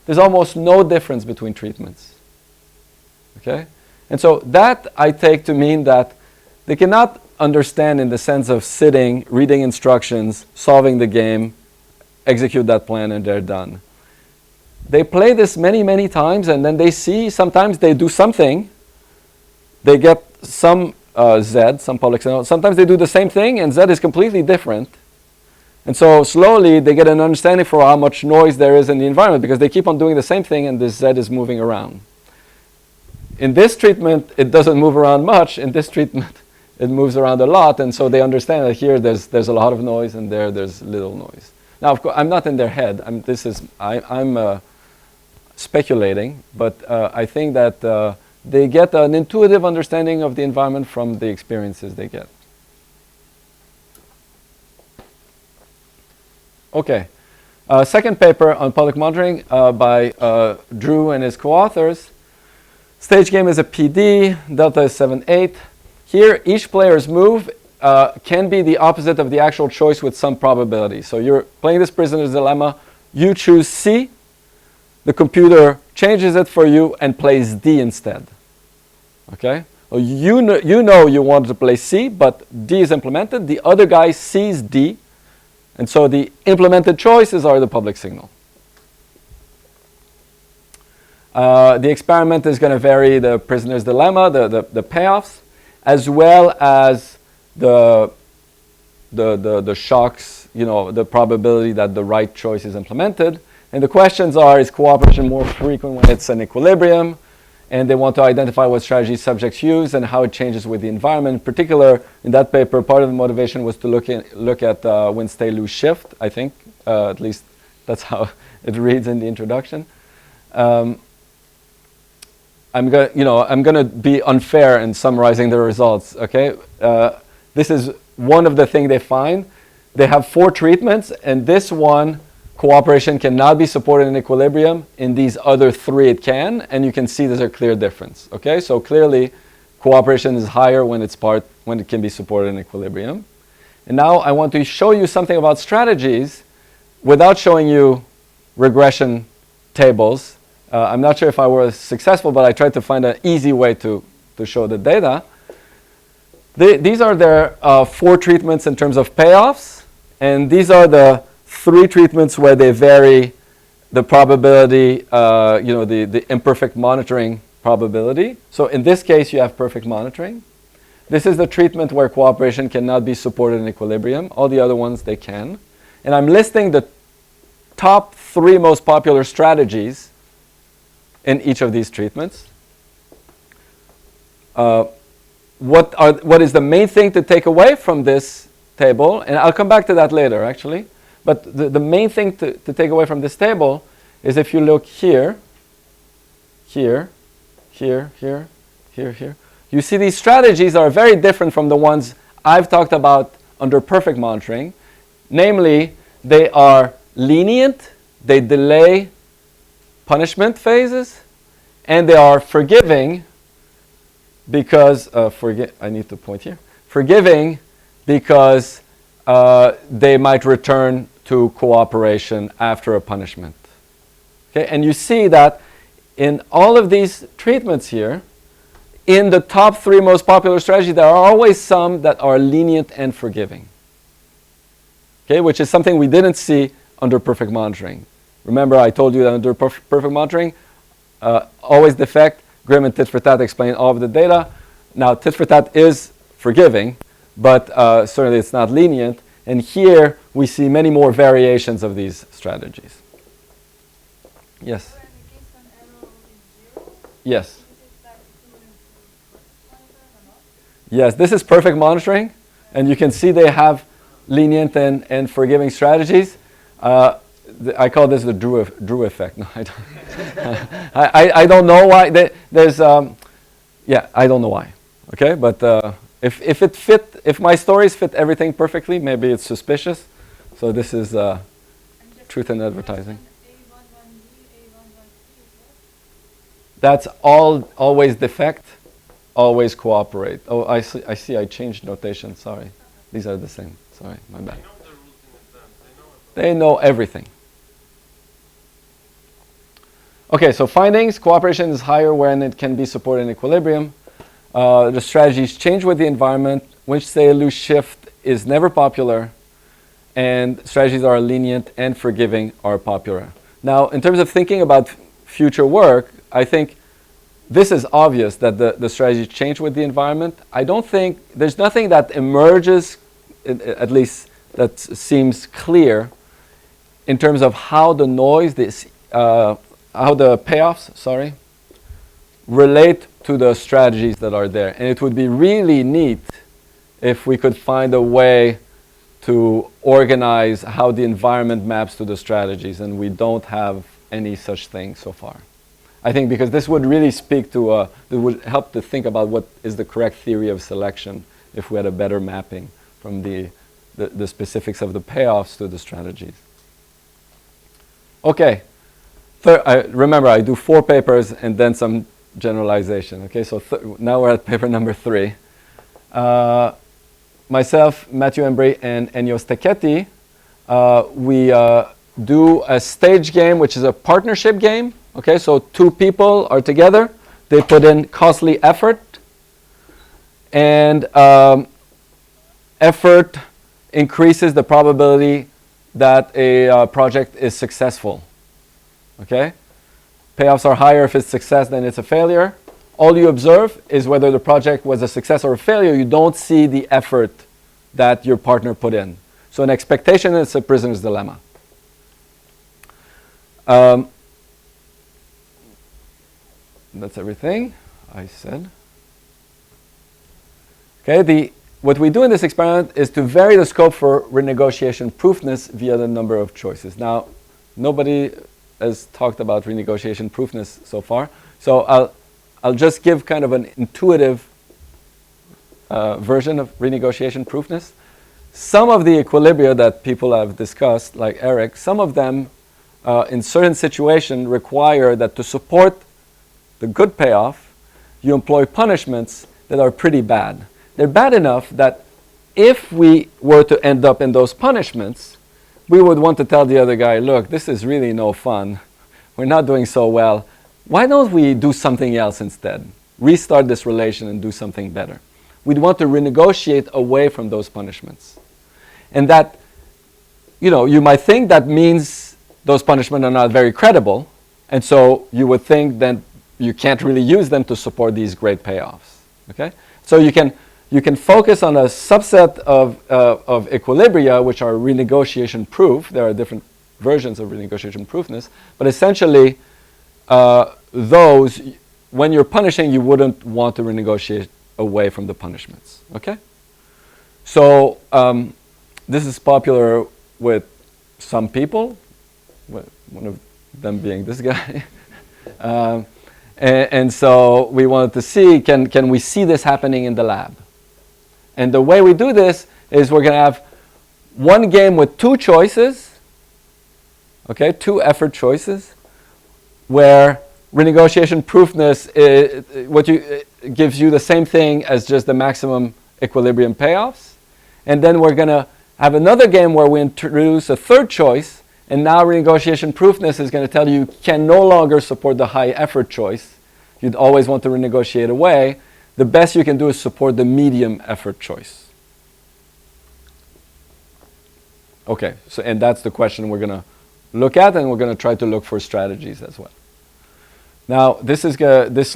Speaker 1: There's almost no difference between treatments. Okay? And so that I take to mean that they cannot understand in the sense of sitting, reading instructions, solving the game, execute that plan, and they're done. They play this many, many times, and then they see, sometimes they do something, they get some Z, some public signal. Sometimes they do the same thing, and Z is completely different. And so slowly they get an understanding for how much noise there is in the environment, because they keep on doing the same thing, and this Z is moving around. In this treatment, it doesn't move around much. In this treatment, it moves around a lot, and so they understand that here there's a lot of noise, and there's little noise. Now, of course, I'm not in their head. I'm speculating, but I think that they get an intuitive understanding of the environment from the experiences they get. Okay. Second paper on public monitoring by Drew and his co-authors. Stage game is a PD, delta is 7-8. Here, each player's move can be the opposite of the actual choice with some probability. So you're playing this prisoner's dilemma, you choose C, the computer changes it for you and plays D instead. Okay? Well, you know you want to play C, but D is implemented. The other guy sees D, and so the implemented choices are the public signal. The experiment is going to vary the prisoner's dilemma, the payoffs, as well as the shocks, the probability that the right choice is implemented. And the questions are, is cooperation more frequent when it's an equilibrium? And they want to identify what strategies subjects use and how it changes with the environment. In particular, in that paper, part of the motivation was to look at win, stay, lose, shift, I think. At least that's how it reads in the introduction. I'm going to be unfair in summarizing the results, okay? This is one of the things they find. They have 4 treatments, and this one, cooperation cannot be supported in equilibrium. In these other 3, it can, and you can see there's a clear difference, okay? So clearly, cooperation is higher when it can be supported in equilibrium. And now I want to show you something about strategies without showing you regression tables. I'm not sure if I was successful, but I tried to find an easy way to show the data. These are their 4 treatments in terms of payoffs, and these are the 3 treatments where they vary the probability, the imperfect monitoring probability. So in this case, you have perfect monitoring. This is the treatment where cooperation cannot be supported in equilibrium. All the other ones, they can. And I'm listing the top 3 most popular strategies in each of these treatments. What is the main thing to take away from this table? And I'll come back to that later, actually. But the main thing to take away from this table is if you look here, here, here, here, here, here, you see these strategies are very different from the ones I've talked about under perfect monitoring. Namely, they are lenient, they delay punishment phases, and they are forgiving because, I need to point here, forgiving because they might return to cooperation after a punishment. Okay, and you see that in all of these treatments here, in the top 3 most popular strategies, there are always some that are lenient and forgiving. Okay, which is something we didn't see under perfect monitoring. Remember, I told you that under perfect monitoring, always defect, Grimm and tit for tat explain all of the data. Now, tit for tat is forgiving, but certainly it's not lenient. And here we see many more variations of these strategies. Yes?
Speaker 6: So in the case when error is 0,
Speaker 1: Yes.
Speaker 6: is it like equivalent to perfect monitoring or not?
Speaker 1: Yes, this is perfect monitoring. And you can see they have lenient and forgiving strategies. I call this the Drew effect. No, I don't. I don't know why. I don't know why. Okay, but if my stories fit everything perfectly, maybe it's suspicious. So this is truth in advertising. That's always defect, always cooperate. Oh, I see. I changed notation. Sorry, these are the same. Sorry, my bad.
Speaker 4: They know the rules in advance. They know it.
Speaker 1: They know everything. Okay, so findings, cooperation is higher when it can be supported in equilibrium. The strategies change with the environment. Which say loose shift is never popular. And strategies are lenient and forgiving are popular. Now, in terms of thinking about future work, I think this is obvious that the strategies change with the environment. I don't think, there's nothing that emerges, at least that seems clear, in terms of how the noise, how the payoffs, relate to the strategies that are there. And it would be really neat if we could find a way to organize how the environment maps to the strategies, and we don't have any such thing so far. I think because this would really speak to, it would help to think about what is the correct theory of selection if we had a better mapping from the specifics of the payoffs to the strategies. Okay, remember I do 4 papers and then some generalization. Okay, so now we're at paper number 3. Myself, Matthew Embry, and Ennio Stecchetti, we do a stage game, which is a partnership game. Okay, so 2 people are together. They put in costly effort. And effort increases the probability that a project is successful. Okay? Payoffs are higher if it's success than it's a failure. All you observe is whether the project was a success or a failure. You don't see the effort that your partner put in. So an expectation is a prisoner's dilemma. That's everything I said. Okay, what we do in this experiment is to vary the scope for renegotiation proofness via the number of choices. Now, nobody has talked about renegotiation proofness so far, so I'll just give kind of an intuitive version of renegotiation proofness. Some of the equilibria that people have discussed, like Eric, some of them in certain situations require that to support the good payoff, you employ punishments that are pretty bad. They're bad enough that if we were to end up in those punishments, we would want to tell the other guy, look, this is really no fun. We're not doing so well. Why don't we do something else instead? Restart this relation and do something better. We'd want to renegotiate away from those punishments. And that, you might think that means those punishments are not very credible, and so you would think that you can't really use them to support these great payoffs. Okay? So you can focus on a subset of equilibria which are renegotiation proof. There are different versions of renegotiation proofness, but essentially those, when you're punishing, you wouldn't want to renegotiate away from the punishments. Okay? So this is popular with some people, one of them being this guy. And so we wanted to see, can we see this happening in the lab? And the way we do this is we're going to have one game with 2 choices, okay, 2 effort choices, where renegotiation proofness gives you the same thing as just the maximum equilibrium payoffs. And then we're going to have another game where we introduce a 3rd choice, and now renegotiation proofness is going to tell you can no longer support the high effort choice. You'd always want to renegotiate away. The best you can do is support the medium effort choice. Okay, so and that's the question we're going to look at, and we're going to try to look for strategies as well. Now, this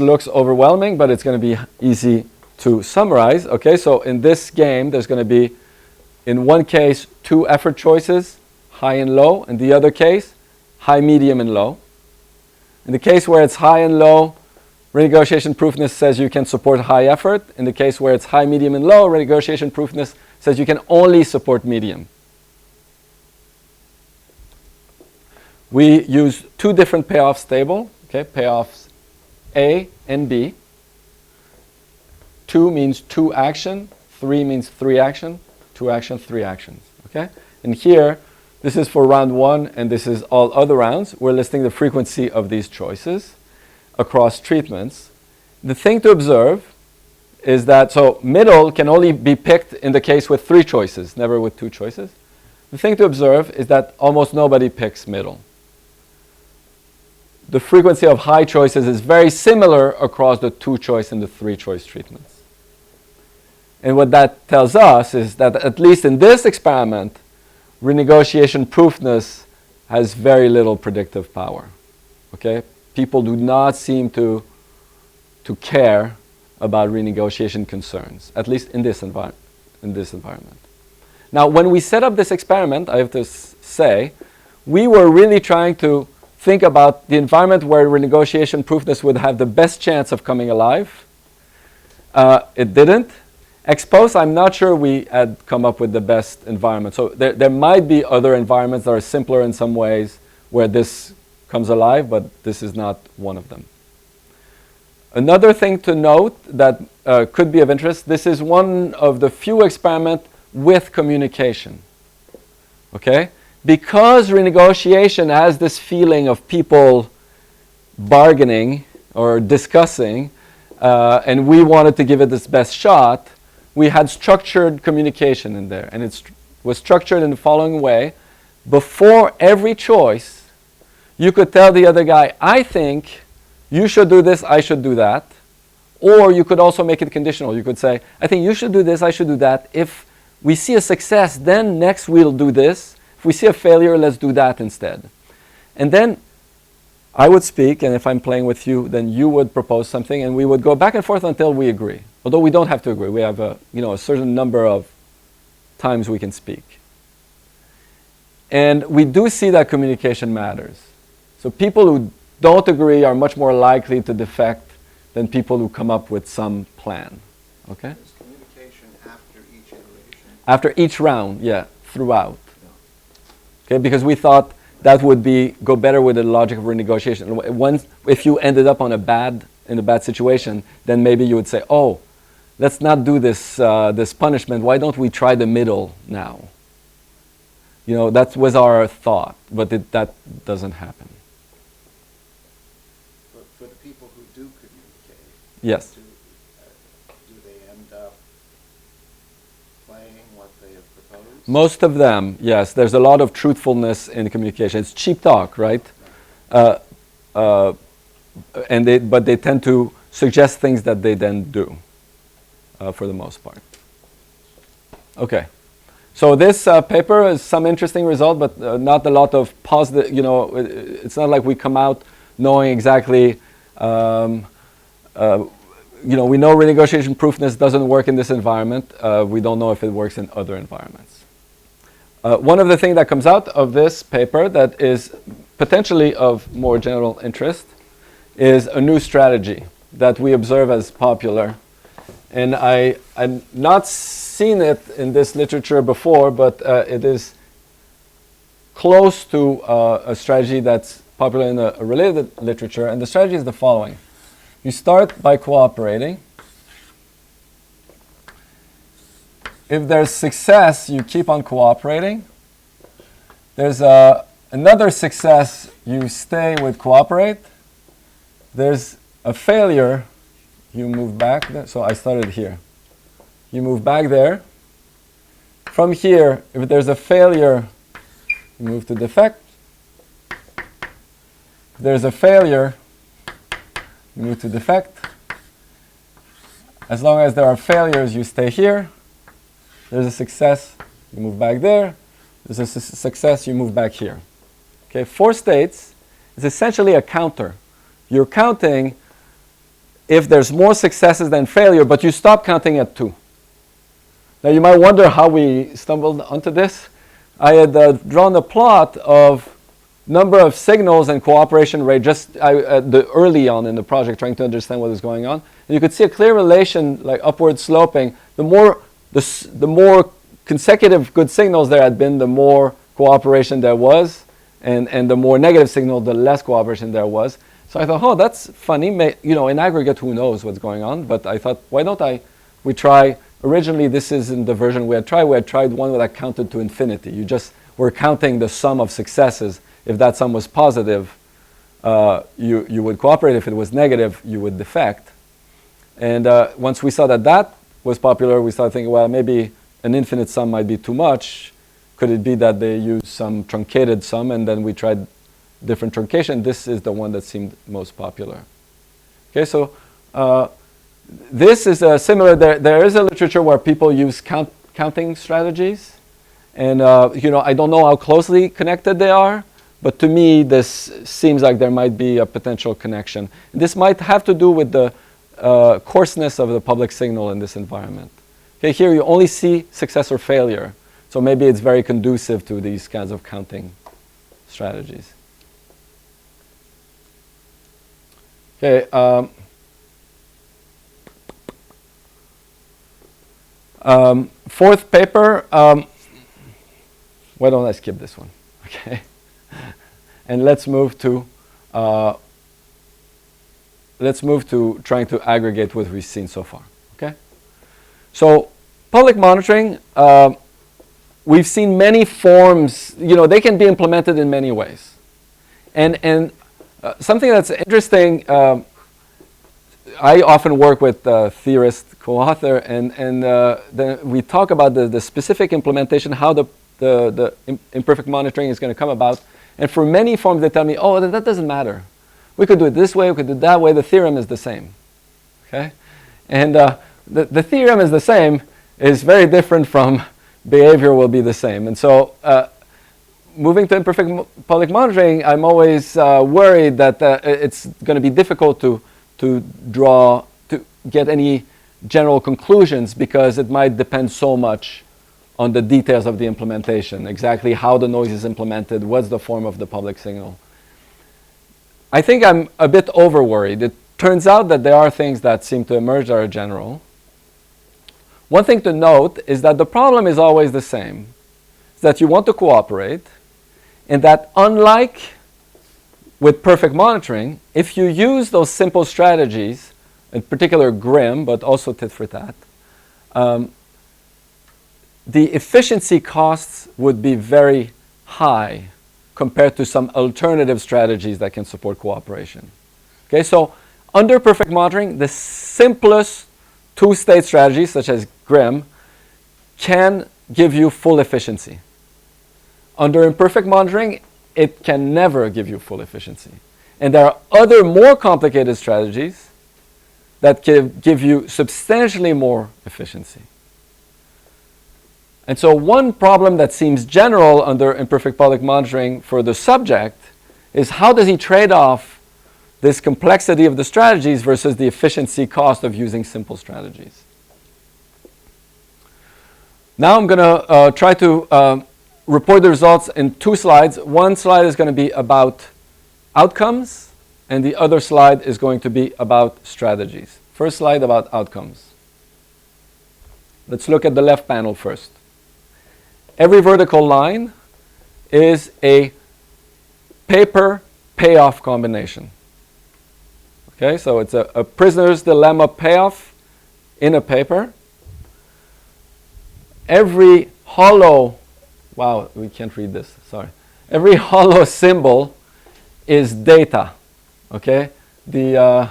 Speaker 1: looks overwhelming, but it's going to be easy to summarize. Okay, so in this game, there's going to be, in one case, 2 effort choices, high and low. In the other case, high, medium, and low. In the case where it's high and low, renegotiation proofness says you can support high effort. In the case where it's high, medium, and low, renegotiation proofness says you can only support medium. We use 2 different payoffs table. Okay, payoffs A and B. 2 means 2 action. 3 means 3 action. 2 action, 3 actions. Okay, and here, this is for round 1, and this is all other rounds. We're listing the frequency of these choices across treatments. The thing to observe is that, so middle can only be picked in the case with 3 choices, never with 2 choices. The thing to observe is that almost nobody picks middle. The frequency of high choices is very similar across the 2-choice and the 3-choice treatments. And what that tells us is that, at least in this experiment, renegotiation proofness has very little predictive power. Okay? People do not seem to care about renegotiation concerns, at least in this environment. Now, when we set up this experiment, I have to say, we were really trying to think about the environment where renegotiation proofness would have the best chance of coming alive. It didn't. Ex post, I'm not sure we had come up with the best environment. So there might be other environments that are simpler in some ways where this comes alive, but this is not one of them. Another thing to note that could be of interest, this is one of the few experiments with communication. Okay? Because renegotiation has this feeling of people bargaining or discussing, and we wanted to give it its best shot, we had structured communication in there. And it was structured in the following way. Before every choice, you could tell the other guy, I think you should do this, I should do that. Or you could also make it conditional. You could say, I think you should do this, I should do that. If we see a success, then next we'll do this. If we see a failure, let's do that instead. And then I would speak, and if I'm playing with you, then you would propose something, and we would go back and forth until we agree. Although we don't have to agree. We have a certain number of times we can speak. And we do see that communication matters. So people who don't agree are much more likely to defect than people who come up with some plan. Okay?
Speaker 3: Is communication after each iteration?
Speaker 1: After each round, yeah, throughout. Okay, because we thought that would go better with the logic of renegotiation. If you ended up in a bad situation, then maybe you would say, oh, let's not do this punishment. Why don't we try the middle now? That was our thought, but that doesn't happen.
Speaker 3: For the people who do communicate,
Speaker 1: Yes.
Speaker 3: do they end up playing what they have proposed?
Speaker 1: Most of them, yes. There's a lot of truthfulness in communication. It's cheap talk, right? But they tend to suggest things that they then do, for the most part. Okay. So this paper is some interesting result, but not a lot of positive, it's not like we come out knowing exactly, we know renegotiation proofness doesn't work in this environment. We don't know if it works in other environments. One of the things that comes out of this paper that is potentially of more general interest is a new strategy that we observe as popular. And I've not seen it in this literature before, but it is close to a strategy that's popular in a related literature. And the strategy is the following. You start by cooperating. If there's success, you keep on cooperating. There's another success, you stay with cooperate. There's a failure, you move back there. So I started here. You move back there. From here, if there's a failure, you move to defect. If there's a failure, you move to defect. As long as there are failures, you stay here. There's a success, you move back there. There's a success, you move back here. Okay, 4 states is essentially a counter. You're counting if there's more successes than failure, but you stop counting at 2. Now you might wonder how we stumbled onto this. I had drawn a plot of number of signals and cooperation rate just early on in the project, trying to understand what is going on. And you could see a clear relation, like upward sloping. The more consecutive good signals there had been, the more cooperation there was, and the more negative signal, the less cooperation there was. So I thought, oh, that's funny. In aggregate, who knows what's going on? But I thought, why don't we try? Originally, this isn't the version we had tried. We had tried one that counted to infinity. You just were counting the sum of successes. If that sum was positive, you would cooperate. If it was negative, you would defect. And once we saw that that was popular, we started thinking, well, maybe an infinite sum might be too much. Could it be that they use some truncated sum? And then we tried different truncation. This is the one that seemed most popular. Okay, so this is similar. There is a literature where people use counting strategies. And I don't know how closely connected they are, but to me, this seems like there might be a potential connection. This might have to do with the coarseness of the public signal in this environment. Okay, here you only see success or failure. So maybe it's very conducive to these kinds of counting strategies. Okay. Fourth paper. Why don't I skip this one? Okay. And let's move to trying to aggregate what we've seen so far. Okay. So public monitoring, we've seen many forms. They can be implemented in many ways. And something that's interesting. I often work with theorist co-author, and then we talk about the specific implementation, how the imperfect monitoring is going to come about. And for many forms, they tell me, oh, that doesn't matter. We could do it this way, we could do it that way. The theorem is the same. Okay? And the theorem is the same is very different from behavior will be the same. And so moving to imperfect public monitoring, I'm always worried that it's going to be difficult to get any general conclusions, because it might depend so much on the details of the implementation, exactly how the noise is implemented, what's the form of the public signal. I think I'm a bit over-worried. It turns out that there are things that seem to emerge that are general. One thing to note is that the problem is always the same. It's that you want to cooperate, and that unlike with perfect monitoring, if you use those simple strategies, in particular GRIM, but also tit for tat, the efficiency costs would be very high compared to some alternative strategies that can support cooperation. Okay, so under perfect monitoring, the simplest two-state strategies, such as GRIM, can give you full efficiency. Under imperfect monitoring, it can never give you full efficiency. And there are other more complicated strategies that can give you substantially more efficiency. And so one problem that seems general under imperfect public monitoring for the subject is, how does he trade off this complexity of the strategies versus the efficiency cost of using simple strategies? Now I'm going to try to report the results in two slides. One slide is going to be about outcomes, and the other slide is going to be about strategies. First slide about outcomes. Let's look at the left panel first. Every vertical line is a paper-payoff combination. Okay, so it's a prisoner's dilemma payoff in a paper. Every hollow, wow, we can't read this, sorry. Every hollow symbol is data, okay? I'm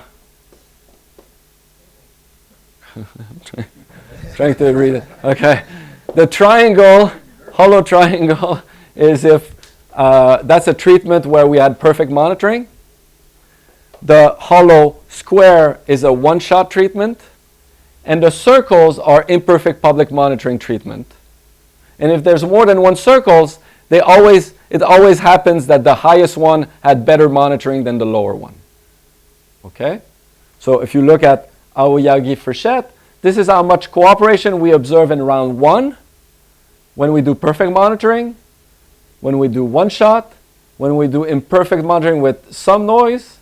Speaker 1: trying to read it, okay. The triangle, hollow triangle, is if that's a treatment where we had perfect monitoring. The hollow square is a one-shot treatment, and the circles are imperfect public monitoring treatment. And if there's more than one circles, it always happens that the highest one had better monitoring than the lower one. Okay? So if you look at Aoyagi Fréchette, this is how much cooperation we observe in round 1 when we do perfect monitoring, when we do one shot, when we do imperfect monitoring with some noise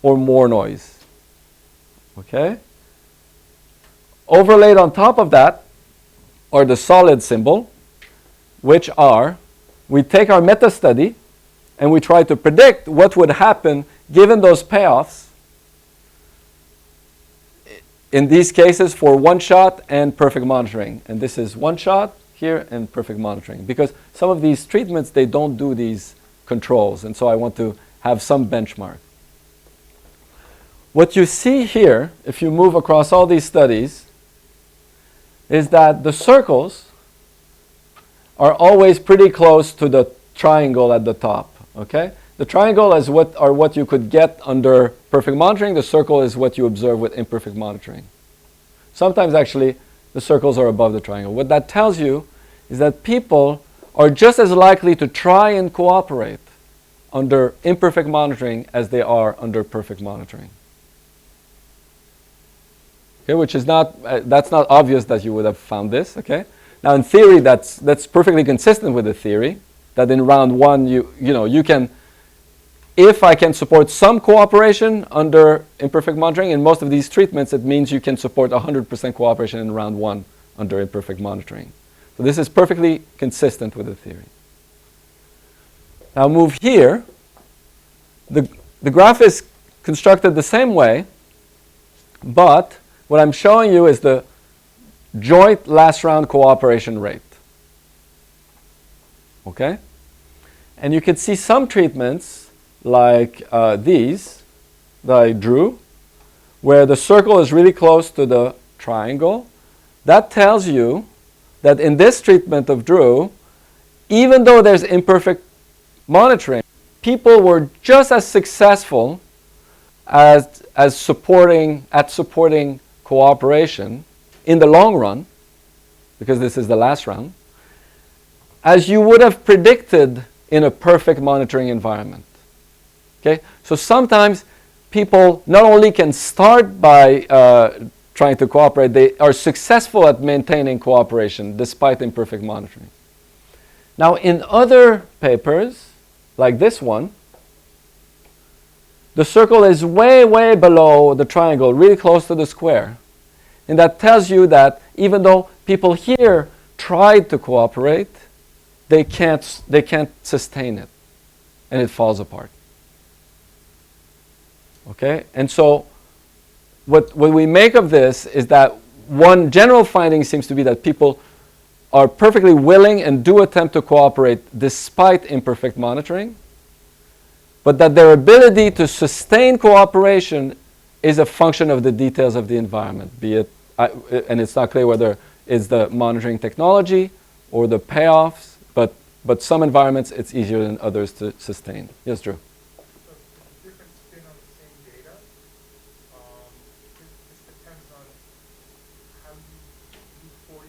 Speaker 1: or more noise. Okay? Overlaid on top of that are the solid symbol, which are, we take our meta-study and we try to predict what would happen given those payoffs, in these cases for one shot and perfect monitoring. And this is one shot here and perfect monitoring. Because some of these treatments, they don't do these controls. And so I want to have some benchmark. what you see here, if you move across all these studies, is that the circles are always pretty close to the triangle at the top. Okay? The triangle is what you could get under perfect monitoring. The circle is what you observe with imperfect monitoring. Sometimes actually the circles are above the triangle. What that tells you is that people are just as likely to try and cooperate under imperfect monitoring as they are under perfect monitoring. Okay, which is not, that's not obvious that you would have found this, okay? Now in theory that's perfectly consistent with the theory that in round one you can, if I can support some cooperation under imperfect monitoring, in most of these treatments it means you can support 100% cooperation in round one under imperfect monitoring. So this is perfectly consistent with the theory. Now move here. The graph is constructed the same way, but what I'm showing you is the joint last round cooperation rate. Okay? And you can see some treatments like these that I drew, where the circle is really close to the triangle. That tells you that in this treatment of Drew, even though there's imperfect monitoring, people were just as successful as supporting cooperation in the long run, because this is the last round, as you would have predicted in a perfect monitoring environment. Okay? So sometimes people not only can start by trying to cooperate, they are successful at maintaining cooperation despite imperfect monitoring. Now in other papers, like this one, the circle is way, way below the triangle, really close to the square. And that tells you that even though people here tried to cooperate, they can't sustain it, and it falls apart. Okay? And so what we make of this is that one general finding seems to be that people are perfectly willing and do attempt to cooperate despite imperfect monitoring, but that their ability to sustain cooperation is a function of the details of the environment, be it, and it's not clear whether it's the monitoring technology or the payoffs, but some environments it's easier than others to sustain. Yes, Drew?
Speaker 2: So it's a different spin on the same data. This depends on how you do 40%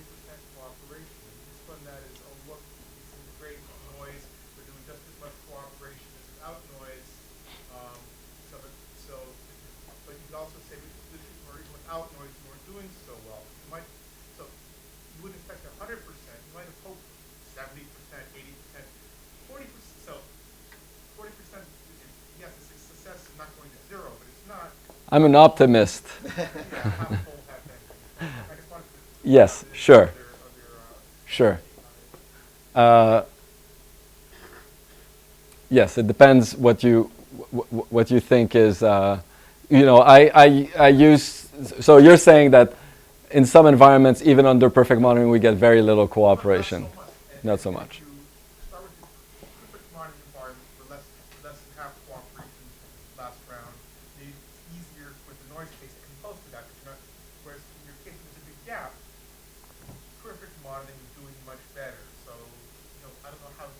Speaker 2: cooperation. This one that is, oh look, it's in great noise, we're doing just as much cooperation as without noise. But you could also say, or even without noise, you weren't doing so well. So you wouldn't expect 100%. You might have hoped 70%, 80%, 40%. So 40%, yes, the success is not going to zero, but it's not.
Speaker 1: I'm an optimist.
Speaker 2: Yeah, how full have been. I just wanted to.
Speaker 1: Yes, sure. Sure. Yes, it depends what you think is. I use. So you're saying that in some environments, even under perfect monitoring, we get very little cooperation. Not so much.
Speaker 2: If you start with the perfect monitoring environment for less than half cooperation last round, maybe it's easier with the noise case to come close to that. Whereas in your case, there's a big gap. Perfect monitoring is doing much better. So I don't know how to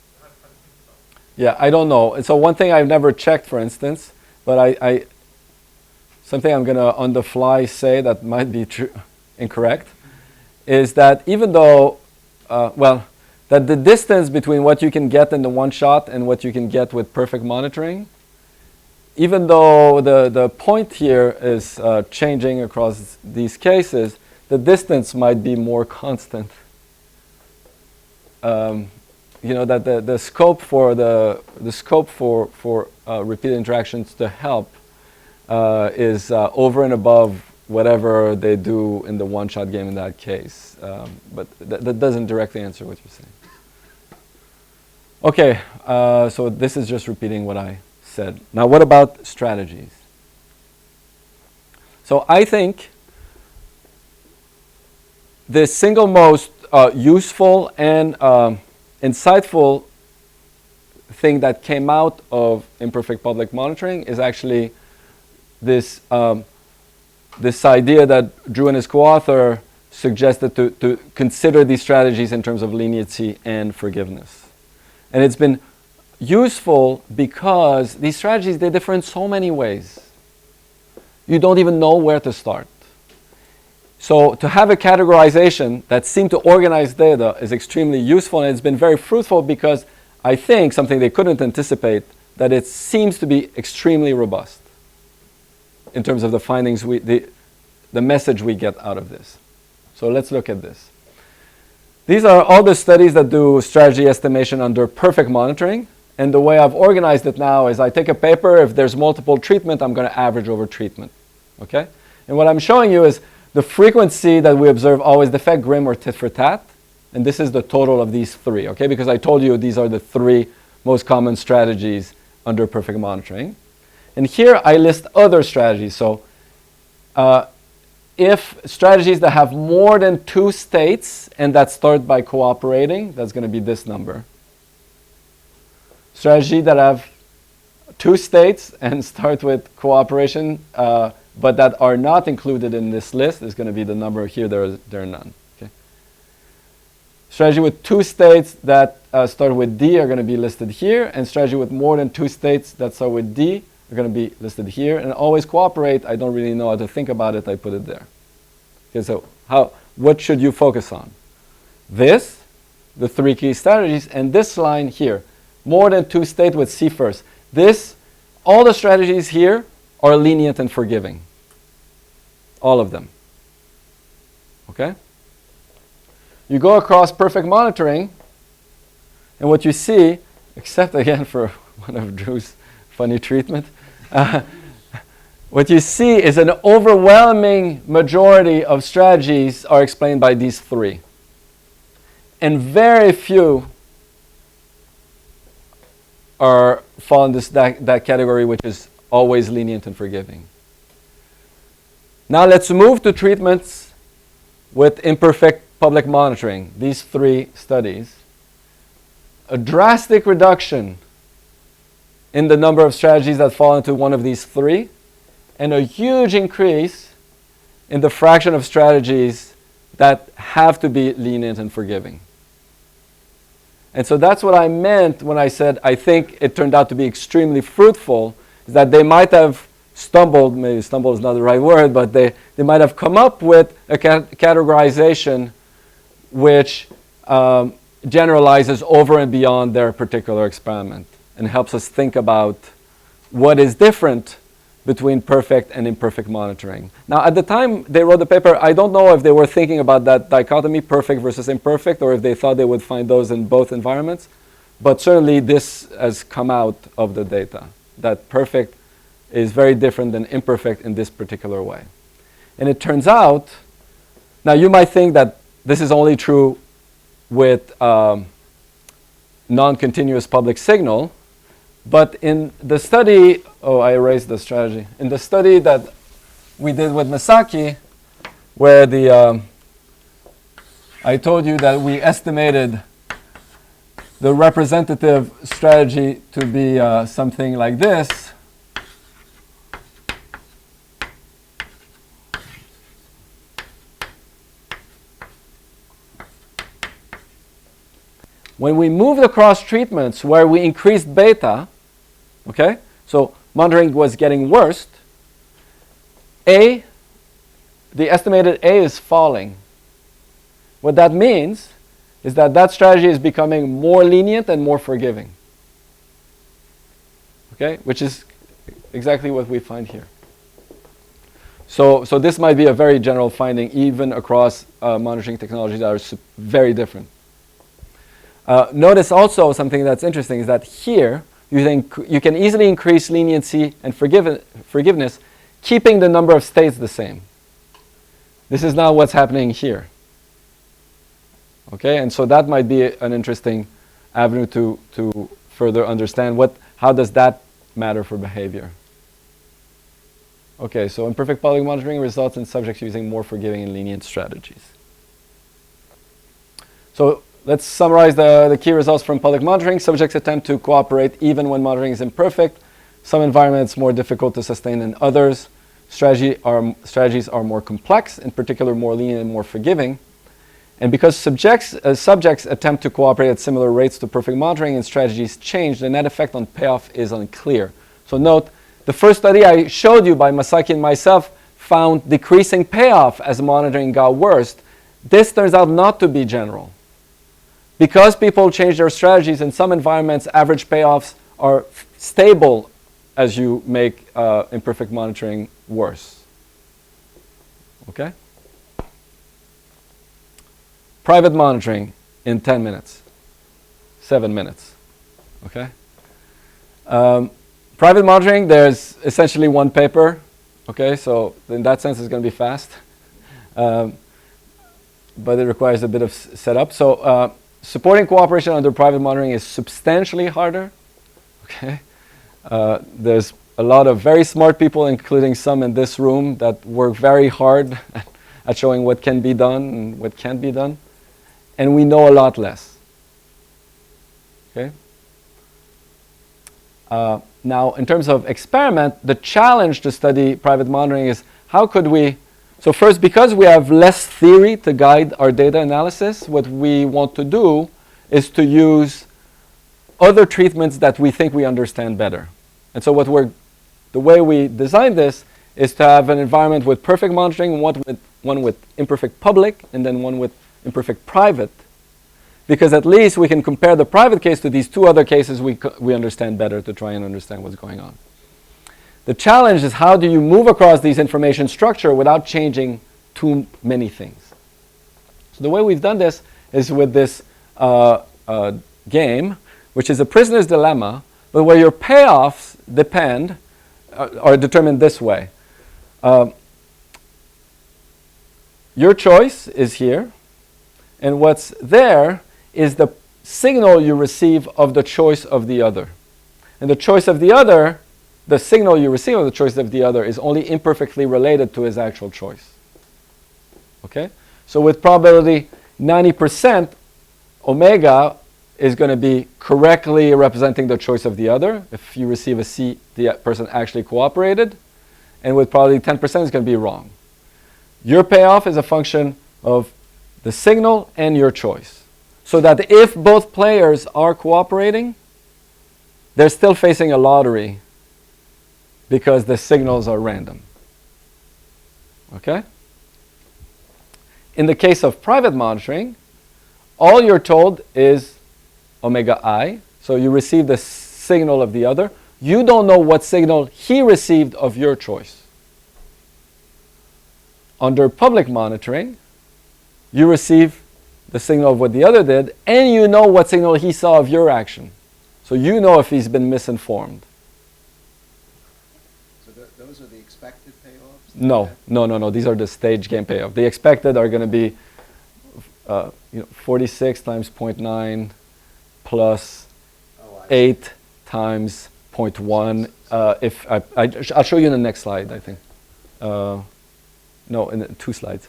Speaker 2: think about it.
Speaker 1: Yeah, I don't know. And so one thing I've never checked, for instance, but something I'm going to on the fly say that might be incorrect, is that even though, that the distance between what you can get in the one shot and what you can get with perfect monitoring, even though the point here is changing across these cases, the distance might be more constant. That the scope for repeated interactions to help is over and above whatever they do in the one-shot game in that case. But that doesn't directly answer what you're saying. Okay, so this is just repeating what I said. Now what about strategies? So I think the single most useful and insightful thing that came out of imperfect public monitoring is actually this this idea that Drew and his co-author suggested to consider these strategies in terms of leniency and forgiveness. And it's been useful because these strategies, they differ in so many ways. You don't even know where to start. So to have a categorization that seemed to organize data is extremely useful, and it's been very fruitful because I think something they couldn't anticipate, that it seems to be extremely robust in terms of the findings, the message we get out of this. So let's look at this. These are all the studies that do strategy estimation under perfect monitoring. And the way I've organized it now is I take a paper, if there's multiple treatment, I'm going to average over treatment. Okay? And what I'm showing you is the frequency that we observe always defect, grim, or tit for tat. And this is the total of these three, okay? Because I told you these are the three most common strategies under perfect monitoring. And here I list other strategies. So if strategies that have more than 2 states and that start by cooperating, that's going to be this number. Strategy that have 2 states and start with cooperation, but that are not included in this list is going to be the number here. There are none. Okay. Strategy with 2 states that start with D are going to be listed here, and strategy with more than 2 states that start with D are going to be listed here. And always cooperate, I don't really know how to think about it, I put it there. Okay, so what should you focus on? This, the 3 key strategies, and this line here, more than 2 state with C first. This, all the strategies here are lenient and forgiving. All of them. Okay? You go across perfect monitoring, and what you see, except again for one of Drew's funny treatment, what you see is an overwhelming majority of strategies are explained by these 3. And very few fall in that category, which is always lenient and forgiving. Now let's move to treatments with imperfect public monitoring, these 3 studies. A drastic reduction in the number of strategies that fall into one of these 3, and a huge increase in the fraction of strategies that have to be lenient and forgiving. And so that's what I meant when I said I think it turned out to be extremely fruitful, is that they might have stumbled, maybe stumble is not the right word, but they might have come up with a categorization which generalizes over and beyond their particular experiment and helps us think about what is different between perfect and imperfect monitoring. Now, at the time they wrote the paper, I don't know if they were thinking about that dichotomy, perfect versus imperfect, or if they thought they would find those in both environments. But certainly this has come out of the data, that perfect is very different than imperfect in this particular way. And it turns out, now you might think that this is only true with non-continuous public signal, but in the study, I erased the strategy. In the study that we did with Misaki, where I told you that we estimated the representative strategy to be something like this. When we moved across treatments where we increased beta, okay, so monitoring was getting worse, the estimated A is falling. What that means is that that strategy is becoming more lenient and more forgiving. Okay, which is exactly what we find here. So this might be a very general finding even across monitoring technologies that are very different. Notice also something that's interesting is that here you can easily increase leniency and forgiveness, keeping the number of states the same. This is not what's happening here. Okay, and so that might be an interesting avenue to further understand how does that matter for behavior. Okay, so imperfect public monitoring results in subjects using more forgiving and lenient strategies. So let's summarize the key results from public monitoring. Subjects attempt to cooperate even when monitoring is imperfect. Some environments more difficult to sustain than others. Strategies are more complex, in particular more lenient and more forgiving. And because subjects attempt to cooperate at similar rates to perfect monitoring and strategies change, the net effect on payoff is unclear. So note, the first study I showed you by Masaki and myself found decreasing payoff as monitoring got worse. This turns out not to be general. Because people change their strategies, in some environments, average payoffs are stable as you make imperfect monitoring worse. Okay? Private monitoring in 10 minutes, 7 minutes. Okay? Private monitoring, there's essentially one paper. Okay, so in that sense, it's going to be fast. But it requires a bit of setup. So supporting cooperation under private monitoring is substantially harder. Okay? There's a lot of very smart people, including some in this room, that work very hard at showing what can be done and what can't be done. And we know a lot less. Okay? Now, in terms of experiment, the challenge to study private monitoring is how could we, so first, because we have less theory to guide our data analysis, what we want to do is to use other treatments that we think we understand better. And so the way we designed this is to have an environment with perfect monitoring, one with imperfect public, and then one with imperfect private. Because at least we can compare the private case to these two other cases we understand better to try and understand what's going on. The challenge is how do you move across these information structure without changing too many things. So the way we've done this is with this game, which is a prisoner's dilemma, but where your payoffs are determined this way. Your choice is here, and what's there is the signal you receive of the choice of the other. And the choice of the other, the signal you receive of the choice of the other is only imperfectly related to his actual choice. Okay? So with probability 90%, omega is going to be correctly representing the choice of the other. If you receive a C, the person actually cooperated. And with probability 10%, it's going to be wrong. Your payoff is a function of the signal and your choice. So that if both players are cooperating, they're still facing a lottery because the signals are random. Okay? In the case of private monitoring, all you're told is omega I. So you receive the signal of the other. You don't know what signal he received of your choice. Under public monitoring, you receive the signal of what the other did, and you know what signal he saw of your action. So you know if he's been misinformed.
Speaker 3: So those are the expected payoffs?
Speaker 1: No. These are the stage game payoff. The expected are going to be 46 times 0.9 plus 8 times 0.1. I'll show you in the next slide, I think. No, in 2 slides.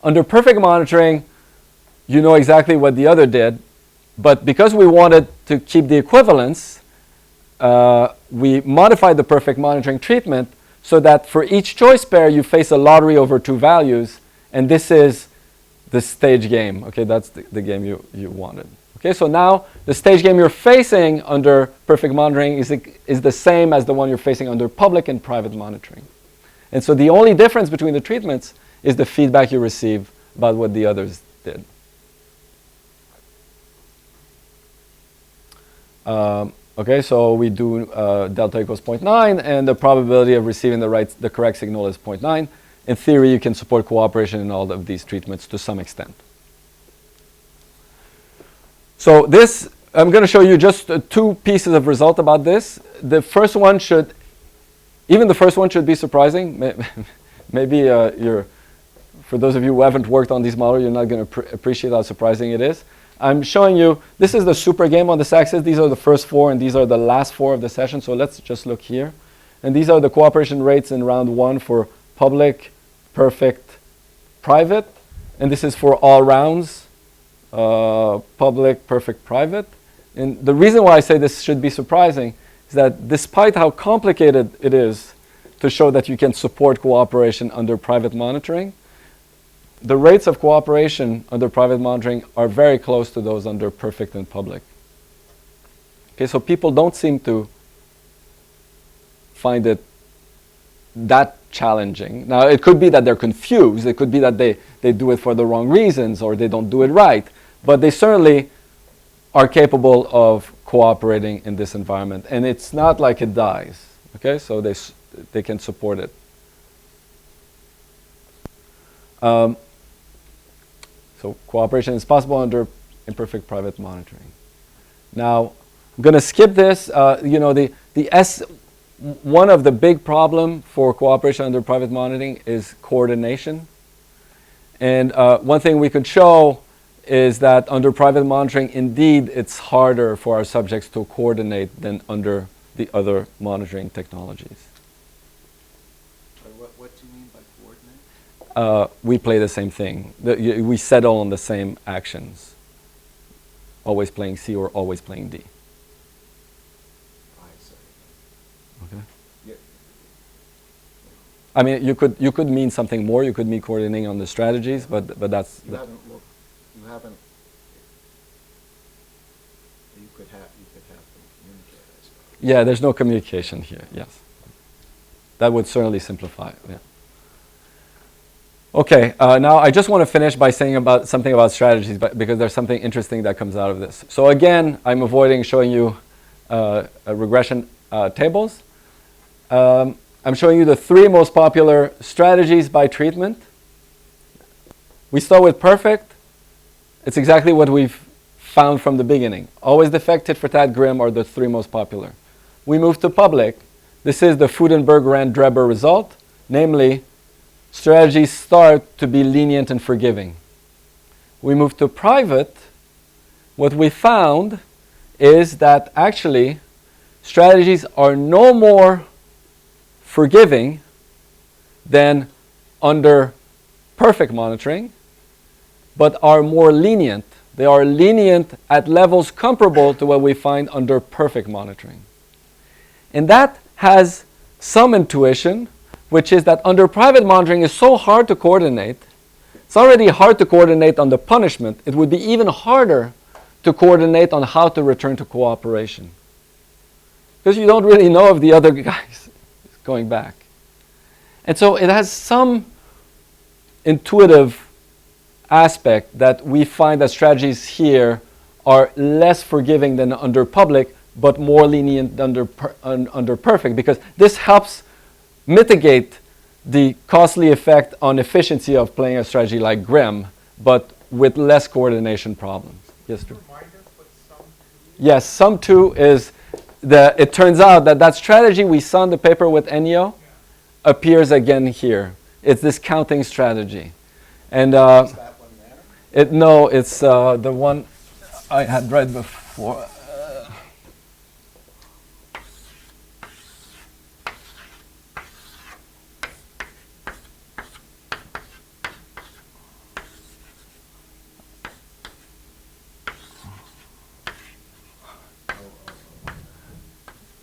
Speaker 1: Under perfect monitoring, you know exactly what the other did, but because we wanted to keep the equivalence, we modified the perfect monitoring treatment so that for each choice pair you face a lottery over 2 values, and this is the stage game. Okay, that's the game you wanted. Okay, so now the stage game you're facing under perfect monitoring is the same as the one you're facing under public and private monitoring. And so the only difference between the treatments is the feedback you receive about what the others did. Okay, so we do delta equals 0.9, and the probability of receiving the correct signal is 0.9. In theory, you can support cooperation in all of these treatments to some extent. So this, I'm going to show you just 2 pieces of result about this. The first one should be surprising. Maybe for those of you who haven't worked on these models, you're not going to appreciate how surprising it is. I'm showing you, this is the super game on this axis. These are the first 4, and these are the last 4 of the session. So let's just look here. And these are the cooperation rates in round 1 for public, perfect, private. And this is for all rounds, public, perfect, private. And the reason why I say this should be surprising is that despite how complicated it is to show that you can support cooperation under private monitoring, the rates of cooperation under private monitoring are very close to those under perfect and public. Okay, so people don't seem to find it that challenging. Now, it could be that they're confused. It could be that they do it for the wrong reasons or they don't do it right. But they certainly are capable of cooperating in this environment. And it's not like it dies. Okay, so they can support it. So cooperation is possible under imperfect private monitoring. Now, I'm going to skip this. One of the big problem for cooperation under private monitoring is coordination. And one thing we could show is that under private monitoring, indeed, it's harder for our subjects to coordinate than under the other monitoring technologies.
Speaker 3: What do you mean by coordinate?
Speaker 1: We play the same thing. We settle on the same actions. Always playing C or always playing D. Okay.
Speaker 3: Yeah.
Speaker 1: I mean, you could mean something more. You could mean coordinating on the strategies, but that's.
Speaker 3: You haven't. You could have them communicate, I suppose.
Speaker 1: Yeah, there's no communication here. Yes, that would certainly simplify it. Yeah. Okay. Now I just want to finish by saying something about strategies, because there's something interesting that comes out of this. So again, I'm avoiding showing you regression tables. I'm showing you the 3 most popular strategies by treatment. We start with perfect. It's exactly what we've found from the beginning. Always defect, tit for tat, grim are the 3 most popular. We move to public. This is the Fudenberg-Rand-Dreber result. Namely, strategies start to be lenient and forgiving. We move to private. What we found is that actually strategies are no more forgiving than under perfect monitoring, but are more lenient. They are lenient at levels comparable to what we find under perfect monitoring. And that has some intuition, which is that under private monitoring is so hard to coordinate. It's already hard to coordinate on the punishment. It would be even harder to coordinate on how to return to cooperation, because you don't really know if the other guy's going back. And so it has some intuitive aspect that we find that strategies here are less forgiving than under public, but more lenient under perfect, because this helps mitigate the costly effect on efficiency of playing a strategy like Grim, but with less coordination problems. Yes, Drew?
Speaker 2: Remind us what sum 2
Speaker 1: Yes, sum 2 is it turns out that strategy we saw in the paper with Ennio appears again here. It's this counting strategy. And
Speaker 3: Is that one there?
Speaker 1: no, it's the one I had read before.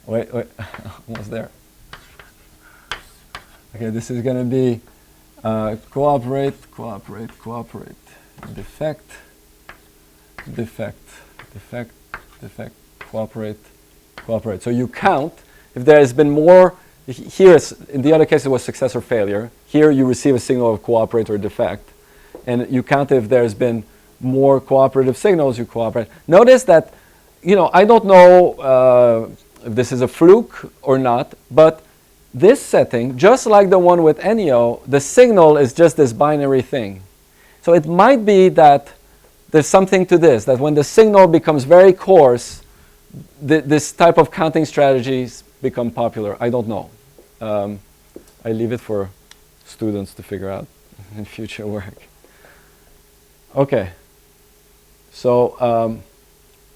Speaker 1: Wait, almost there. Okay, this is going to be cooperate, defect, cooperate. So you count if there has been more. Here, in the other case, it was success or failure. Here, you receive a signal of cooperate or defect, and you count if there's been more cooperative signals. You cooperate. Notice that, I don't know if this is a fluke or not, but this setting, just like the one with Ennio, the signal is just this binary thing. So it might be that there's something to this, that when the signal becomes very coarse, this type of counting strategies become popular. I don't know. I leave it for students to figure out in future work. Okay. So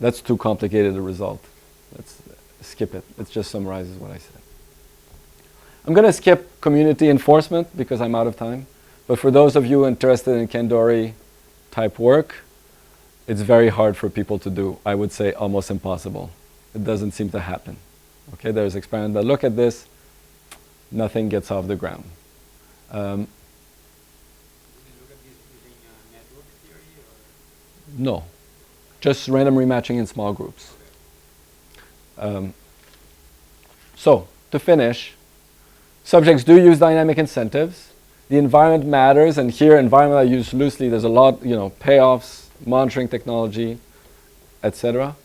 Speaker 1: that's too complicated a result. Let's skip it. It just summarizes what I said. I'm going to skip community enforcement because I'm out of time. But for those of you interested in Kendori type work, it's very hard for people to do. I would say almost impossible. It doesn't seem to happen. Okay, there's experiments that look at this. Nothing gets off the ground. No, just random rematching in small groups. So, to finish, subjects do use dynamic incentives. The environment matters, and here environment I use loosely. There's a lot, payoffs, monitoring technology, etc.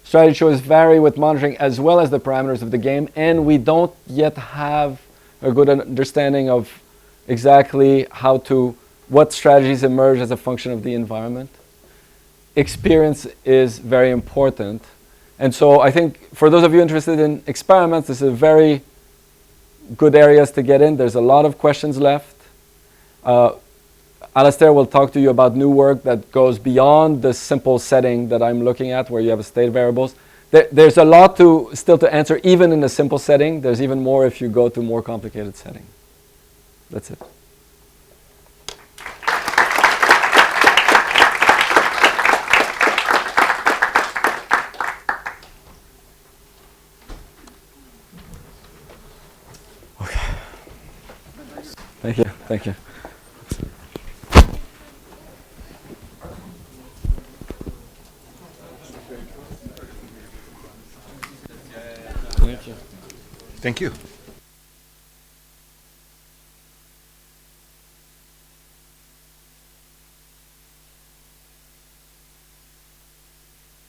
Speaker 1: Strategy choices vary with monitoring as well as the parameters of the game, and we don't yet have a good understanding of exactly what strategies emerge as a function of the environment. Experience is very important. And so I think for those of you interested in experiments, this is a very good areas to get in. There's a lot of questions left. Alastair will talk to you about new work that goes beyond the simple setting that I'm looking at where you have state variables. There's a lot still to answer even in a simple setting. There's even more if you go to more complicated setting. That's it. Okay. Thank you. Thank you.
Speaker 3: Thank you.